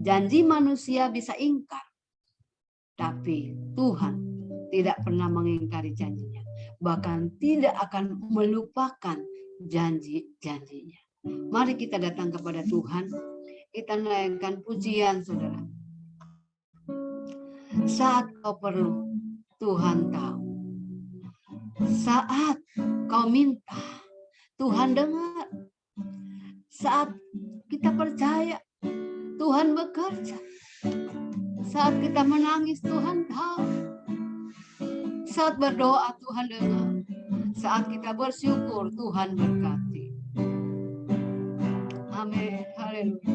janji manusia bisa ingkar. Tapi Tuhan tidak pernah mengingkari janjinya. Bahkan tidak akan melupakan janji-janjinya. Mari kita datang kepada Tuhan. Kita naikkan pujian, saudara. Saat kau perlu, Tuhan tahu. Saat kau minta, Tuhan dengar. Saat kita percaya, Tuhan bekerja. Saat kita menangis, Tuhan tahu. Saat berdoa, Tuhan dengar. Saat kita bersyukur, Tuhan berkati. Amin. Haleluya.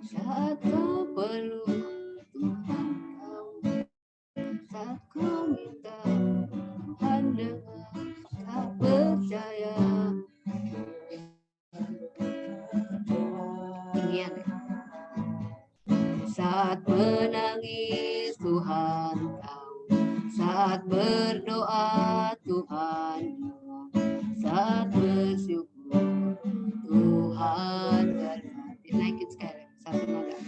Saat kau perlu, Tuhan tahu. Saat kau minta, Tuhan dengar. Tak percaya. Ingat. Saat menangis, Tuhan tahu. Saat berdoa, Tuhan dengar. Saat bersyukur, Tuhan berkati. Naikin sekali, satu nada.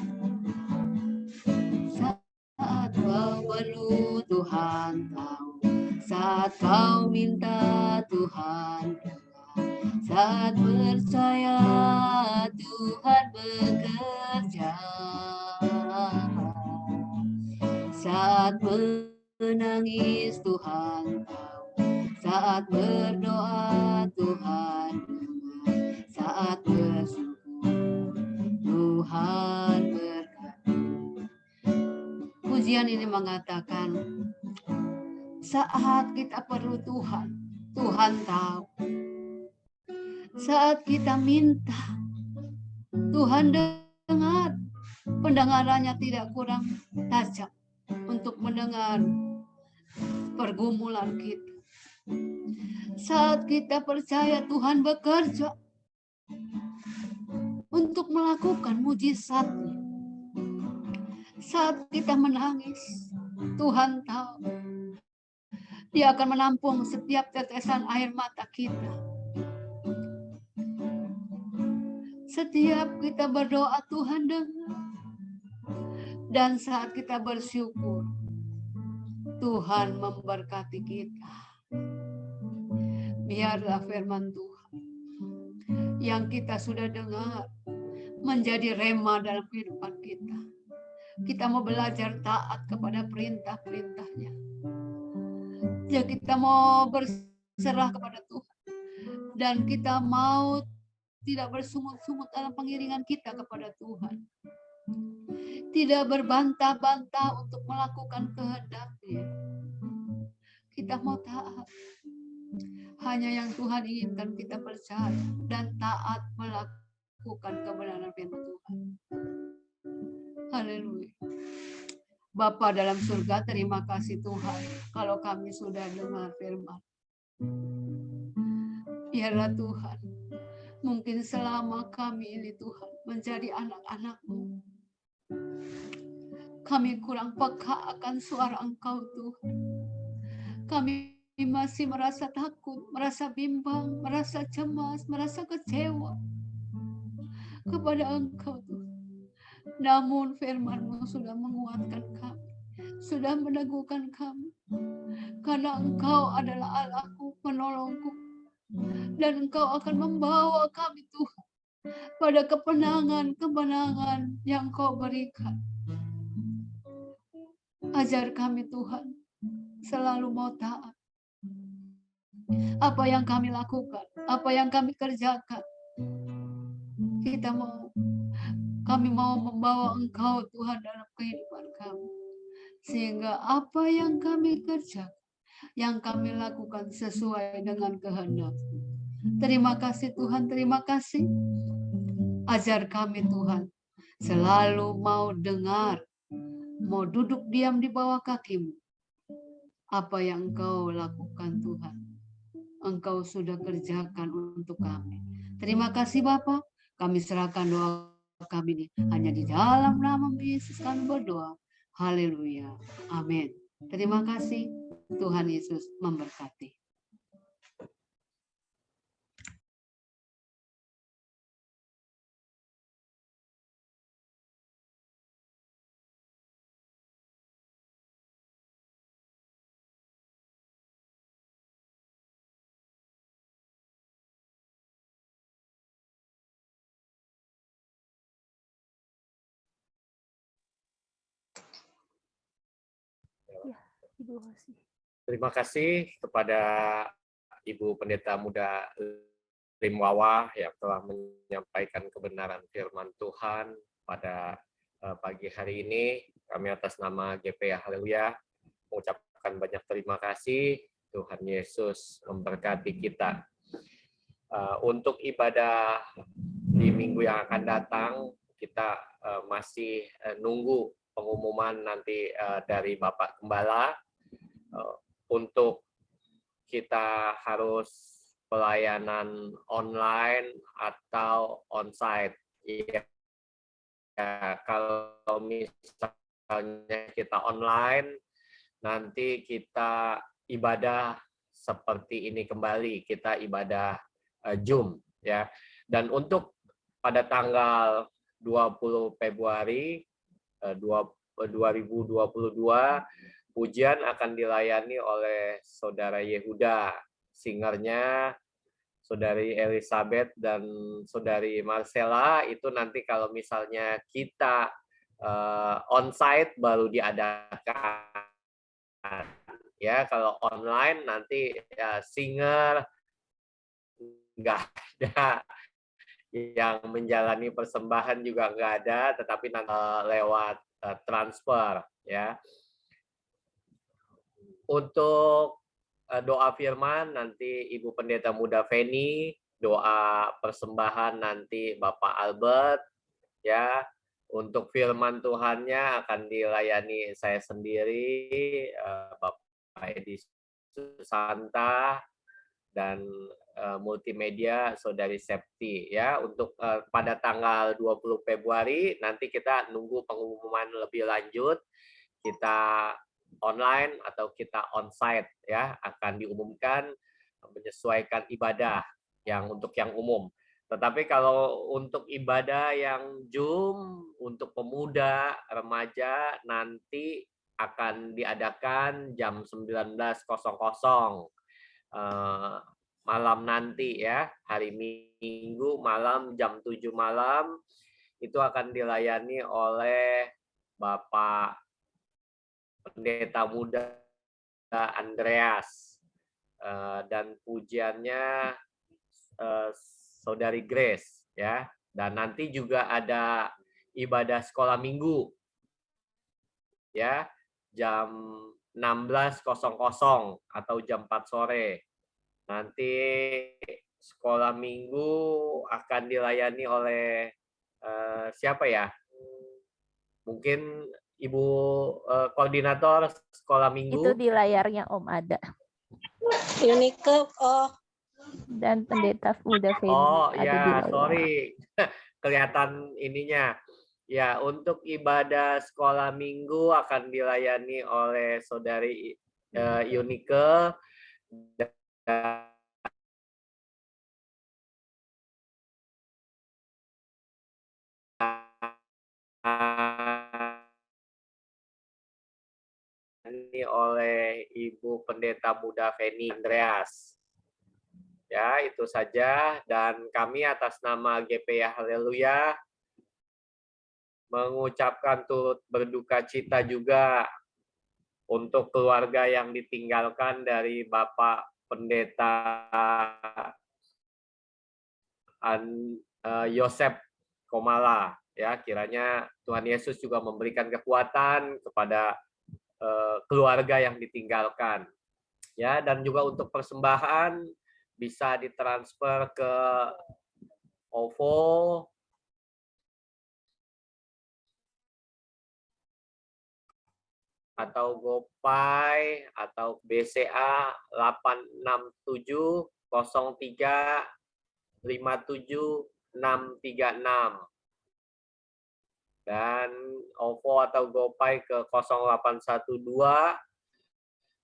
Saat kau perlu, Tuhan tahu. Saat kau minta, Tuhan dengar. Saat percaya, Tuhan bekerja. Saat menangis, Tuhan tahu. Saat berdoa, Tuhan dengar. Saat bersyukur, Tuhan berkati. Pujian ini mengatakan, saat kita perlu Tuhan, Tuhan tahu. Saat kita minta, Tuhan dengar. Pendengarannya tidak kurang tajam untuk mendengar pergumulan kita. Saat kita percaya Tuhan bekerja untuk untuk melakukan mujizat-Nya. Saat kita menangis, Tuhan tahu Dia akan menampung setiap tetesan air mata kita. Setiap kita berdoa, Tuhan dengar. Dan saat kita bersyukur, Tuhan memberkati kita. Biarlah firman Tuhan yang kita sudah dengar menjadi rema dalam kehidupan kita. Kita mau belajar taat kepada perintah-perintahnya. Ya, kita mau berserah kepada Tuhan. Dan kita mau tidak bersungut-sungut dalam pengiringan kita kepada Tuhan. Tidak berbantah-bantah untuk melakukan kehendak-Nya. Kita mau taat. Hanya yang Tuhan inginkan kita percaya dan taat melakukan kebenaran firman Tuhan. Haleluya. Bapa dalam surga, terima kasih Tuhan kalau kami sudah dengar firman. Biarlah Tuhan, mungkin selama kami ini Tuhan menjadi anak-anak-Mu, kami kurang peka akan suara Engkau Tuhan. Kami masih merasa takut, merasa bimbang, merasa cemas, merasa kecewa kepada Engkau Tuhan. Namun firman-Mu sudah menguatkan kami, sudah meneguhkan kami. Karena Engkau adalah Allahku, penolongku. Dan Engkau akan membawa kami Tuhan pada kemenangan-kemenangan yang Kau berikan. Ajar kami Tuhan selalu mau taat. Apa yang kami lakukan, apa yang kami kerjakan, kami mau membawa Engkau Tuhan dalam kehidupan kami. Sehingga apa yang kami kerjakan, yang kami lakukan sesuai dengan kehendak. Terima kasih Tuhan, terima kasih. Ajar kami Tuhan, selalu mau dengar, mau duduk diam di bawah kaki-Mu. Apa yang Engkau lakukan Tuhan, Engkau sudah kerjakan untuk kami. Terima kasih Bapa, kami serahkan doa kami ini hanya di dalam nama Yesus kami berdoa. Haleluya. Amin. Terima kasih. Tuhan Yesus memberkati. Ya, Ibu Hosi. Terima kasih kepada Ibu Pendeta Muda Limwawa yang telah menyampaikan kebenaran firman Tuhan pada pagi hari ini. Kami atas nama GPA Haleluya mengucapkan banyak terima kasih. Tuhan Yesus memberkati kita. Untuk ibadah di minggu yang akan datang, kita masih nunggu pengumuman nanti dari Bapak Gembala. Untuk kita harus pelayanan online atau onsite. Ya, kalau misalnya kita online, nanti kita ibadah seperti ini kembali, kita ibadah Zoom, ya. Dan untuk pada tanggal 20 Februari 2022, pujian akan dilayani oleh Saudara Yehuda, singernya Saudari Elizabeth dan Saudari Marcella. Itu nanti kalau misalnya kita onsite baru diadakan. Ya, kalau online nanti ya, singer nggak ada, yang menjalani persembahan juga nggak ada, tetapi nanti lewat transfer, ya. Untuk doa firman nanti Ibu Pendeta Muda Feni, doa persembahan nanti Bapak Albert, ya. Untuk firman Tuhannya akan dilayani saya sendiri, Bapak Edi Susanta, dan multimedia Saudari Septi ya. Untuk pada tanggal 20 Februari nanti kita nunggu pengumuman lebih lanjut, kita online atau kita onsite ya, akan diumumkan menyesuaikan ibadah yang untuk yang umum. Tetapi kalau untuk ibadah yang Zoom untuk pemuda, remaja nanti akan diadakan jam 19.00 malam nanti ya, hari Minggu malam jam 7 malam itu akan dilayani oleh Bapak Pendeta Muda Andreas dan pujiannya Saudari Grace ya. Dan nanti juga ada ibadah sekolah minggu ya, jam 16.00 atau jam 4 sore. Nanti sekolah minggu akan dilayani oleh siapa ya? Mungkin Ibu koordinator sekolah minggu. Itu di layarnya Om ada. Unike, Dan pendeta Muda Feni Oh ada di ya, layar. sorry. Kelihatan ininya. Ya, untuk ibadah sekolah minggu akan dilayani oleh Saudari Unike. Ini oleh Ibu Pendeta Muda Feni Andreas. Ya, itu saja. Dan kami atas nama GPI Haleluya mengucapkan turut berduka cita juga untuk keluarga yang ditinggalkan dari Bapak Pendeta Yosep Komala. Ya, kiranya Tuhan Yesus juga memberikan kekuatan kepada keluarga yang ditinggalkan. Ya, dan juga untuk persembahan bisa ditransfer ke OVO atau GoPay atau BCA 867 03 57 636 dan OVO atau GoPay ke 0812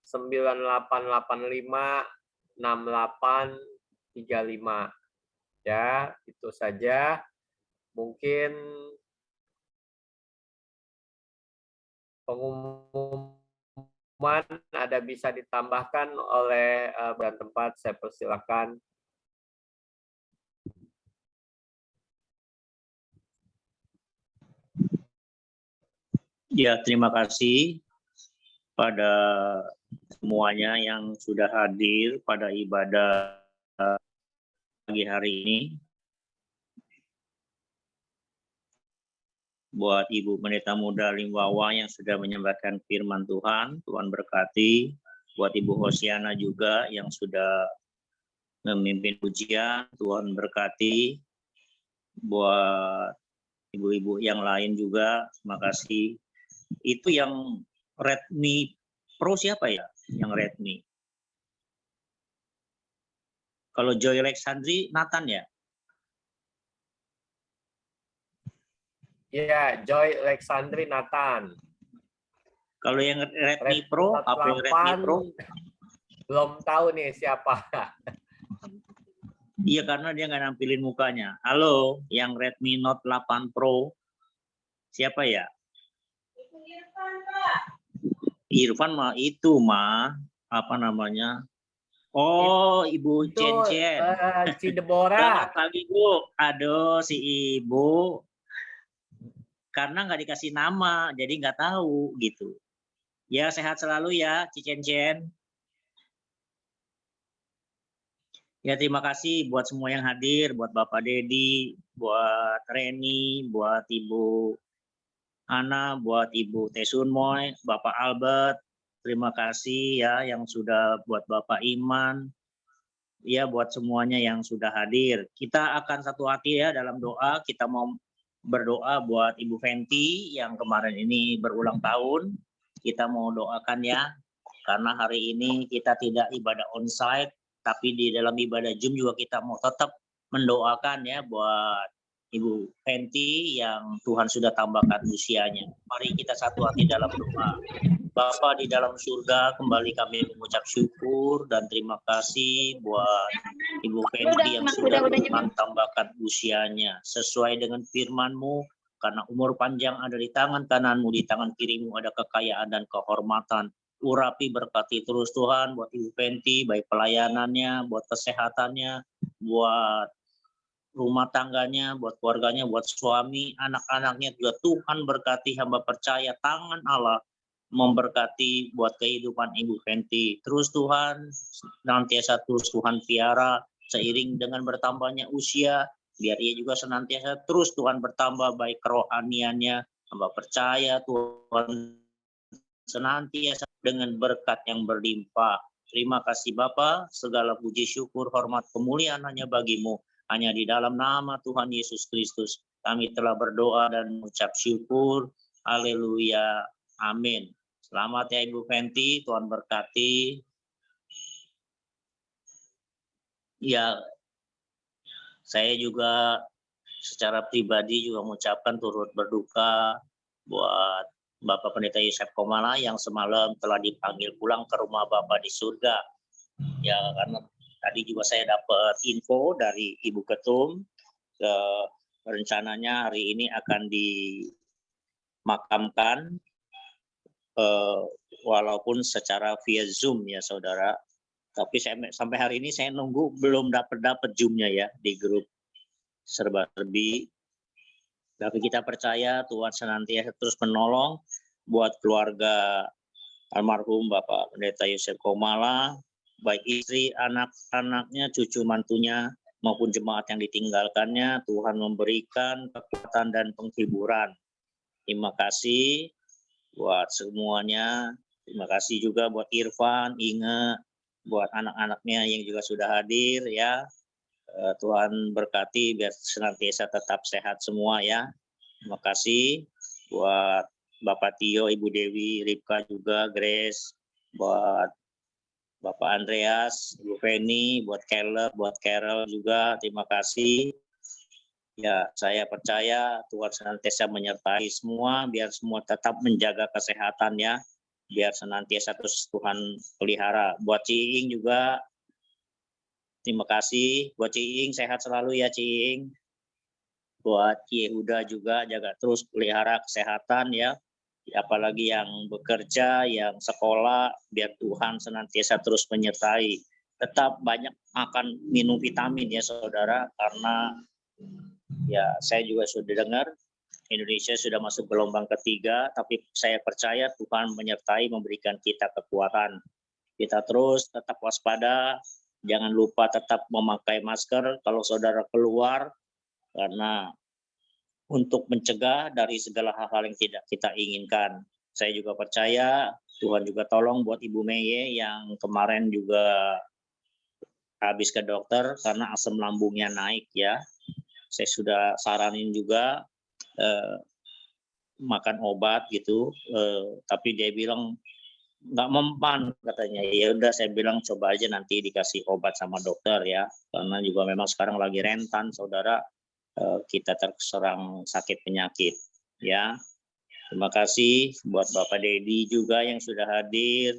9885 6835. Ya, itu saja. Mungkin pengumuman ada bisa ditambahkan oleh badan tempat, saya persilakan. Ya, terima kasih pada semuanya yang sudah hadir pada ibadah pagi hari ini. Buat Ibu Pendeta Muda Limwawa yang sudah menyampaikan firman Tuhan, Tuhan berkati. Buat Ibu Hosiana juga yang sudah memimpin pujian, Tuhan berkati. Buat ibu-ibu yang lain juga, terima kasih. Itu yang Redmi Pro siapa ya? Yang Redmi. Kalau Joy Alexandri, Nathan ya? Iya, Joy Alexandri Nathan. Kalau yang Redmi Pro, apa yang Redmi Pro? Belum tahu nih siapa. Iya, karena dia nggak nampilin mukanya. Halo, yang Redmi Note 8 Pro, siapa ya? Irfan mah itu mah, apa namanya? Oh, Ibu Cen-Cen. Si Deborah. Selamat pagi, Bu. Aduh, si Ibu. Karena nggak dikasih nama, jadi nggak tahu gitu. Ya, sehat selalu ya, Cicen-Cen. Ya, terima kasih buat semua yang hadir, buat Bapak Dedi, buat Reni, buat Ibu Ana, buat Ibu Tesunmoy, Bapak Albert. Terima kasih ya yang sudah buat Bapak Iman. Ya, buat semuanya yang sudah hadir. Kita akan satu hati ya dalam doa. Kita mau berdoa buat Ibu Fenty yang kemarin ini berulang tahun. Kita mau doakan ya, karena hari ini kita tidak ibadah onsite, tapi di dalam ibadah Zoom juga kita mau tetap mendoakan ya buat Ibu Fenty yang Tuhan sudah tambahkan usianya. Mari kita satu hati dalam doa. Bapa di dalam surga, kembali kami mengucap syukur dan terima kasih buat Ibu Fenty yang sudah Tuhan tambahkan usianya. Sesuai dengan firman-Mu, karena umur panjang ada di tangan kanan-Mu, di tangan kiri-Mu ada kekayaan dan kehormatan. Urapi berkati terus Tuhan buat Ibu Fenty, baik pelayanannya, buat kesehatannya, buat rumah tangganya, buat keluarganya, buat suami, anak-anaknya juga Tuhan berkati. Hamba percaya tangan Allah memberkati buat kehidupan Ibu Fenty. Terus Tuhan, senantiasa terus Tuhan piara seiring dengan bertambahnya usia, biar ia juga senantiasa terus Tuhan bertambah baik kerohaniannya. Hamba percaya Tuhan senantiasa dengan berkat yang berlimpah. Terima kasih Bapa, segala puji syukur, hormat, kemuliaan hanya bagi-Mu. Hanya di dalam nama Tuhan Yesus Kristus kami telah berdoa dan mengucap syukur. Haleluya. Amin. Selamat ya Ibu Fenty, Tuhan berkati. Ya, saya juga secara pribadi juga mengucapkan turut berduka buat Bapak Pendeta Yosef Komala yang semalam telah dipanggil pulang ke rumah Bapak di surga. Ya, karena tadi juga saya dapat info dari Ibu Ketum, rencananya hari ini akan dimakamkan walaupun secara via Zoom ya saudara. Tapi sampai hari ini saya nunggu belum dapat Zoom-nya ya di grup serba-serbi. Tapi kita percaya Tuhan senantiasa terus menolong buat keluarga almarhum Bapak Pendeta Yosef Komala, baik istri, anak-anaknya, cucu mantunya, maupun jemaat yang ditinggalkannya. Tuhan memberikan kekuatan dan penghiburan. Terima kasih buat semuanya. Terima kasih juga buat Irfan, Inge, buat anak-anaknya yang juga sudah hadir ya. Tuhan berkati biar senantiasa tetap sehat semua ya. Terima kasih buat Bapak Tio, Ibu Dewi, Ripka juga, Grace, buat Bapak Andreas, Ibu Feni, buat Keller, buat Carol juga, terima kasih. Ya, saya percaya Tuhan senantiasa menyertai semua, biar semua tetap menjaga kesehatan ya, biar senantiasa terus Tuhan pelihara. Buat Ciing juga, terima kasih. Buat Ciing, sehat selalu ya Ciing. Buat Yehuda juga, jaga terus pelihara kesehatan ya. Apalagi yang bekerja, yang sekolah, biar Tuhan senantiasa terus menyertai. Tetap banyak makan, minum vitamin ya saudara, karena ya saya juga sudah dengar Indonesia sudah masuk gelombang ketiga, tapi saya percaya Tuhan menyertai, memberikan kita kekuatan. Kita terus tetap waspada, jangan lupa tetap memakai masker kalau saudara keluar, karena untuk mencegah dari segala hal-hal yang tidak kita inginkan. Saya juga percaya Tuhan juga tolong buat Ibu Meye yang kemarin juga habis ke dokter karena asam lambungnya naik ya. Saya sudah saranin juga makan obat gitu, tapi dia bilang nggak mempan katanya. Ya udah saya bilang coba aja nanti dikasih obat sama dokter ya, karena juga memang sekarang lagi rentan saudara. Kita terserang sakit penyakit ya. Terima kasih buat Bapak Dedi juga yang sudah hadir,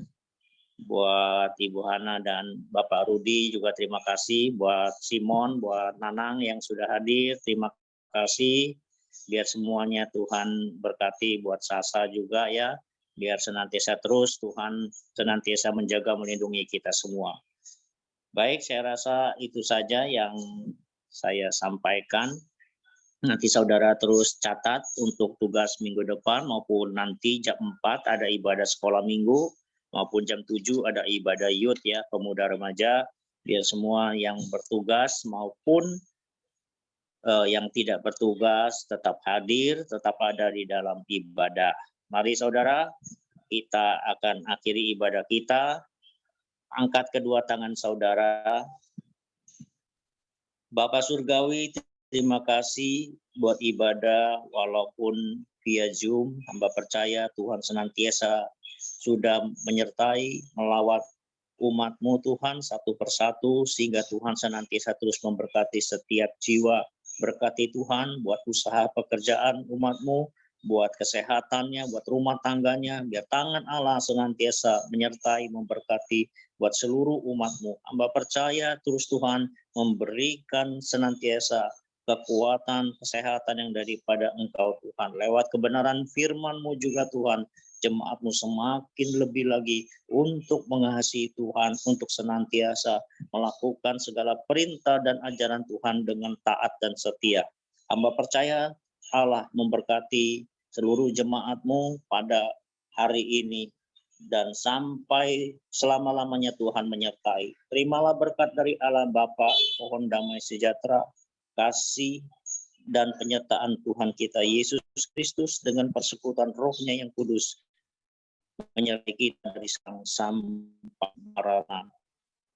buat Ibu Hana dan Bapak Rudi juga terima kasih, buat Simon, buat Nanang yang sudah hadir terima kasih. Biar semuanya Tuhan berkati, buat Sasa juga ya, biar senantiasa terus Tuhan senantiasa menjaga melindungi kita semua. Baik, saya rasa itu saja yang saya sampaikan. Nanti saudara terus catat untuk tugas minggu depan maupun nanti jam 4 ada ibadah sekolah minggu maupun jam 7 ada ibadah youth ya, pemuda remaja. Biar semua yang bertugas maupun yang tidak bertugas tetap hadir, tetap ada di dalam ibadah. Mari saudara, kita akan akhiri ibadah kita. Angkat kedua tangan saudara. Bapak Surgawi, terima kasih buat ibadah walaupun via Zoom. Hamba percaya Tuhan senantiasa sudah menyertai, melawat umat-Mu Tuhan satu persatu, sehingga Tuhan senantiasa terus memberkati setiap jiwa. Berkati Tuhan buat usaha pekerjaan umat-Mu, buat kesehatannya, buat rumah tangganya, biar tangan Allah senantiasa menyertai, memberkati buat seluruh umat-Mu. Hamba percaya terus Tuhan memberikan senantiasa kekuatan, kesehatan yang daripada Engkau Tuhan. Lewat kebenaran firman-Mu juga Tuhan, jemaat-Mu semakin lebih lagi untuk mengasihi Tuhan, untuk senantiasa melakukan segala perintah dan ajaran Tuhan dengan taat dan setia. Hamba percaya Allah memberkati seluruh jemaat-Mu pada hari ini dan sampai selama-lamanya Tuhan menyertai. Terimalah berkat dari Allah Bapa, pohon damai sejahtera, kasih dan penyertaan Tuhan kita Yesus Kristus dengan persekutuan Roh-Nya yang kudus menyertai kita dari sekarang sampai marana.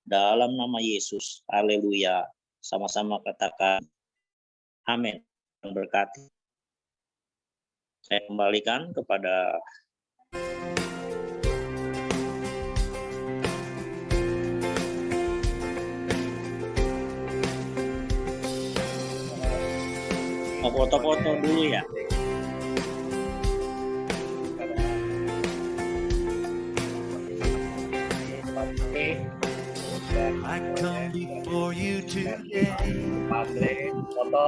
Dalam nama Yesus, haleluya. Sama-sama katakan amin. Berkati. Saya kembalikan kepada foto-foto dulu ya. I come before you today. Padre, foto.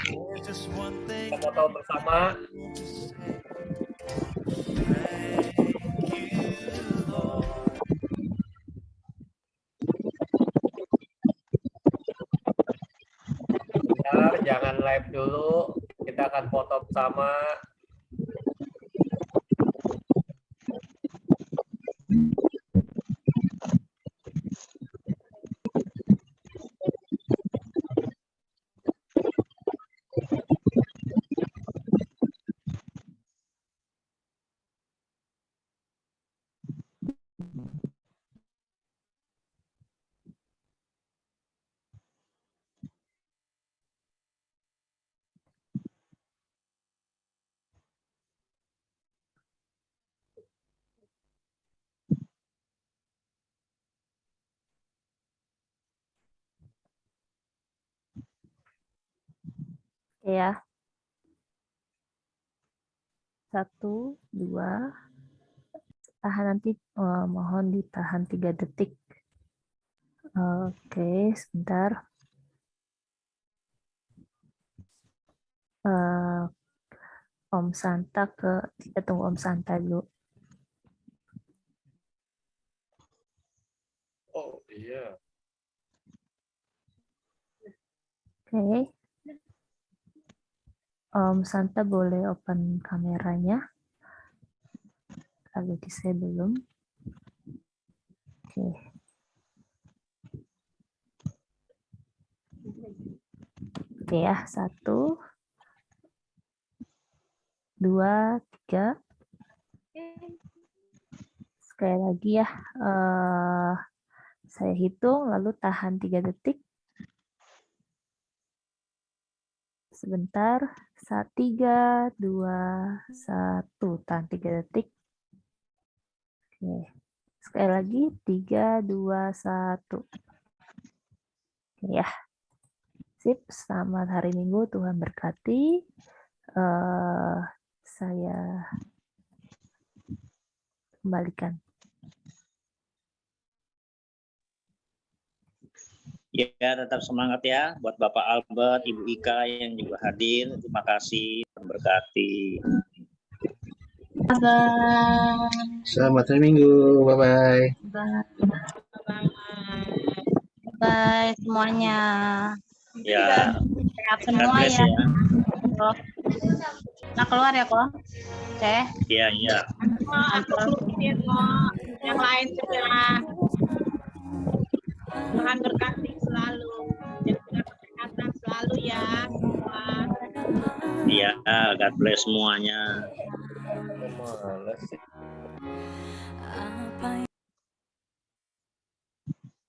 There's just one thing Kita foto bersama. to say. Thank you, Lord. Bentar, jangan live dulu. Kita akan foto bersama. Ya. 1, 2. Tahan nanti, mohon ditahan 3 detik. Oke, sebentar. Om Santa kita tunggu Om Santa dulu. Oh iya. Oke. Om Santa boleh open kameranya. Kalau di saya belum. Oke. Oke ya, 1, 2, 3. Sekali lagi ya, saya hitung lalu tahan 3 detik. Sebentar, 3, 2, 1, tahan 3 detik. Oke. Sekali lagi, 3, 2, 1. Oke ya. Sip, selamat hari Minggu, Tuhan berkati. Saya kembalikan. ya, tetap semangat ya buat Bapak Albert, Ibu Ika yang juga hadir. Terima kasih, berkati. Selamat hari Minggu, bye-bye. Bye semuanya. Ya, Sehat God semua bless ya. ya. Nah keluar ya kok. Oke. Iya, iya. Yang lain juga. Tuhan berkati selalu. Jaga kesehatan selalu ya. Iya, God bless semuanya. Males sih.